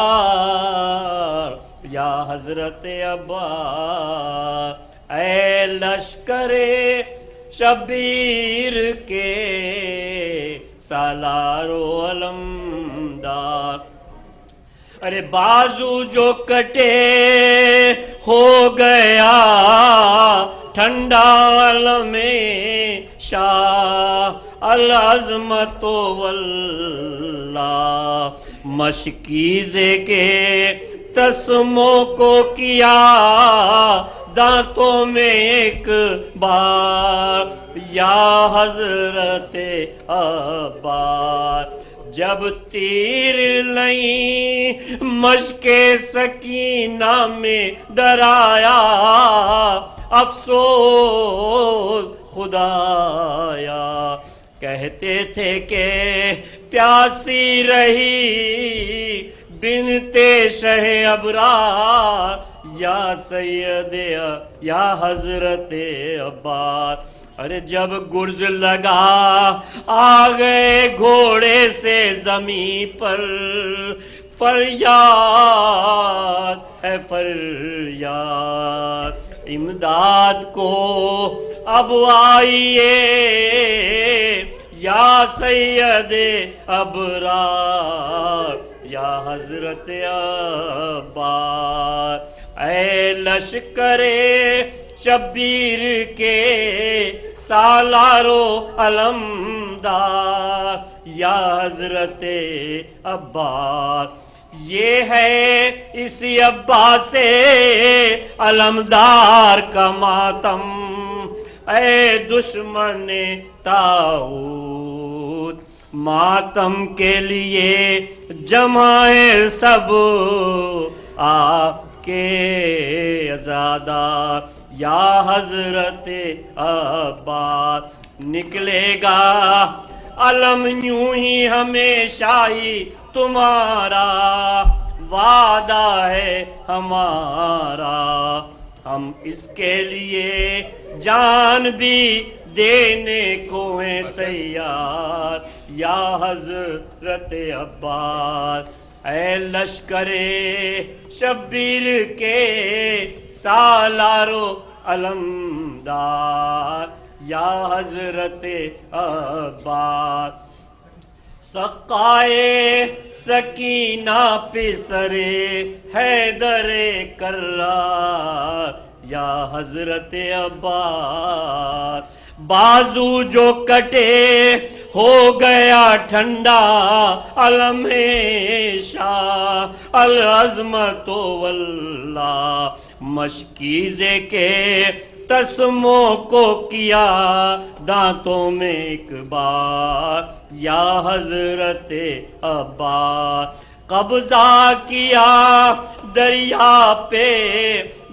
وفادار یا حضرت عباس، اے لشکر شبیر کے سالار و علمدار، ارے بازو جو کٹے ہو گیا ٹھنڈا عالم شاہ العظمت واللہ، مشکیزے کے تسموں کو کیا دانتوں میں ایک بار یا حضرت عباس، جب تیر لئیں مشق سکینہ میں ڈرایا افسوس خدایا. کہتے تھے کہ پیاسی رہی بنتے شہ ابرار یا سید یا حضرت عباس. ارے جب گرز لگا آ گئے گھوڑے سے زمین پر، فریاد ہے فریاد امداد کو اب آئیے یا سید ابرار یا حضرت عباس. اے لشکر شبیر کے سالارو علمدار یا حضرت عباس. یہ ہے اسی عباس علمدار کا ماتم. اے دشمن طاغوت ماتم کے لیے جمائے سب آپ کے عزادار یا حضرت عباس. نکلے گا علم یوں ہی ہمیشہ ہی تمہارا، وعدہ ہے ہمارا. ہم اس کے لیے جان بھی دینے کو ہیں تیار یا حضرت عباس. اے لشکر شبیر کے سالارو علمدار یا حضرت عباس. سقائے سکینہ پسرے حیدر کرار یا حضرت عباس. بازو جو کٹے ہو گیا ٹھنڈا علم شاہ العظمت واللہ. مشکیزے کے تسموں کو کیا دانتوں میں ایک بار یا حضرت عباس. قبضہ کیا دریا پہ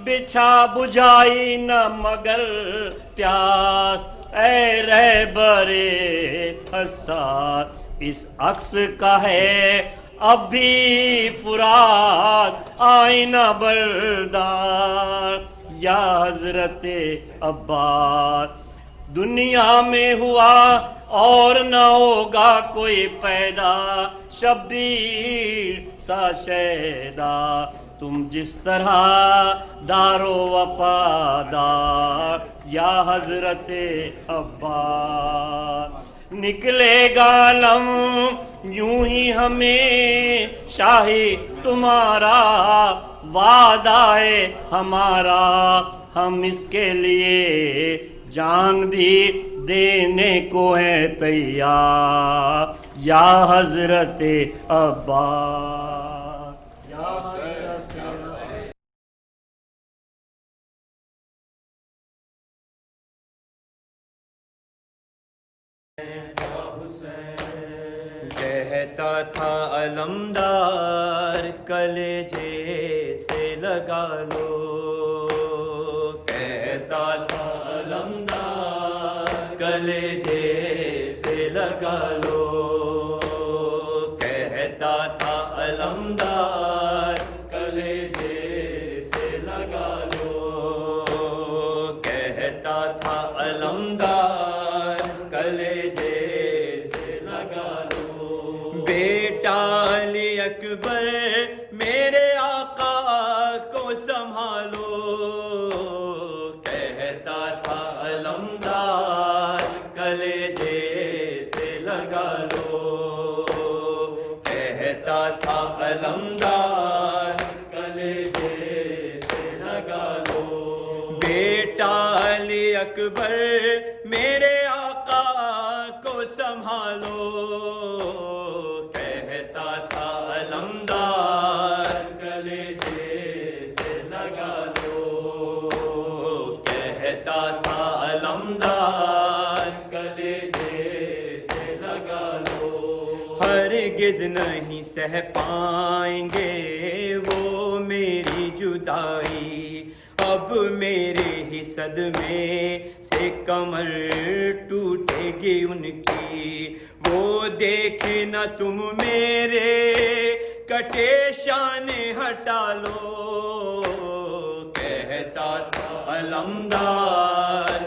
بچھا بجھائی نہ مگر پیاس. اے رہبر حسار اس عکس کا ہے اب بھی فرات آئینہ بردار یا حضرت عباس. دنیا میں ہوا اور نہ ہوگا کوئی پیدا شبیر سا شیدا. تم جس طرح دارو وفادار یا حضرت عباس. نکلے گا علم یوں ہی ہمیں شاہی تمہارا، وعدہ ہے ہمارا. ہم اس کے لیے جان بھی دینے کو ہے تیار یا حضرت عباس یا حضرت حسین. کہتا تھا علمدار کلیجے سے لگا لو. کہتا تھا علمدار کلیجے سے لگا لو. کہتا تھا علمدار کلیجے سے لگا لو. کہتا تھا علمدار کلیجے سے لگا لو. بیٹا علی اکبر میرے آقا کو سنبھالو. کہتا تھا علمدار کلیجے سے لگا لو. کہتا تھا علمدار کلیجے سے لگا لو. بیٹا علی اکبر میرے آقا کو سنبھالو. کہتا تھا علمدار کلیجے سے لگا لو. کہتا تھا علمدار کلیجے سے لگا لو. ہرگز نہیں سہ پائیں گے وہ میری جدائی. اب میرے ہی صدمے سے کمر ٹوٹے گی ان کی، وہ دیکھے نہ تم میرے کٹے شان ہٹا لو، کہتا تھا علمدار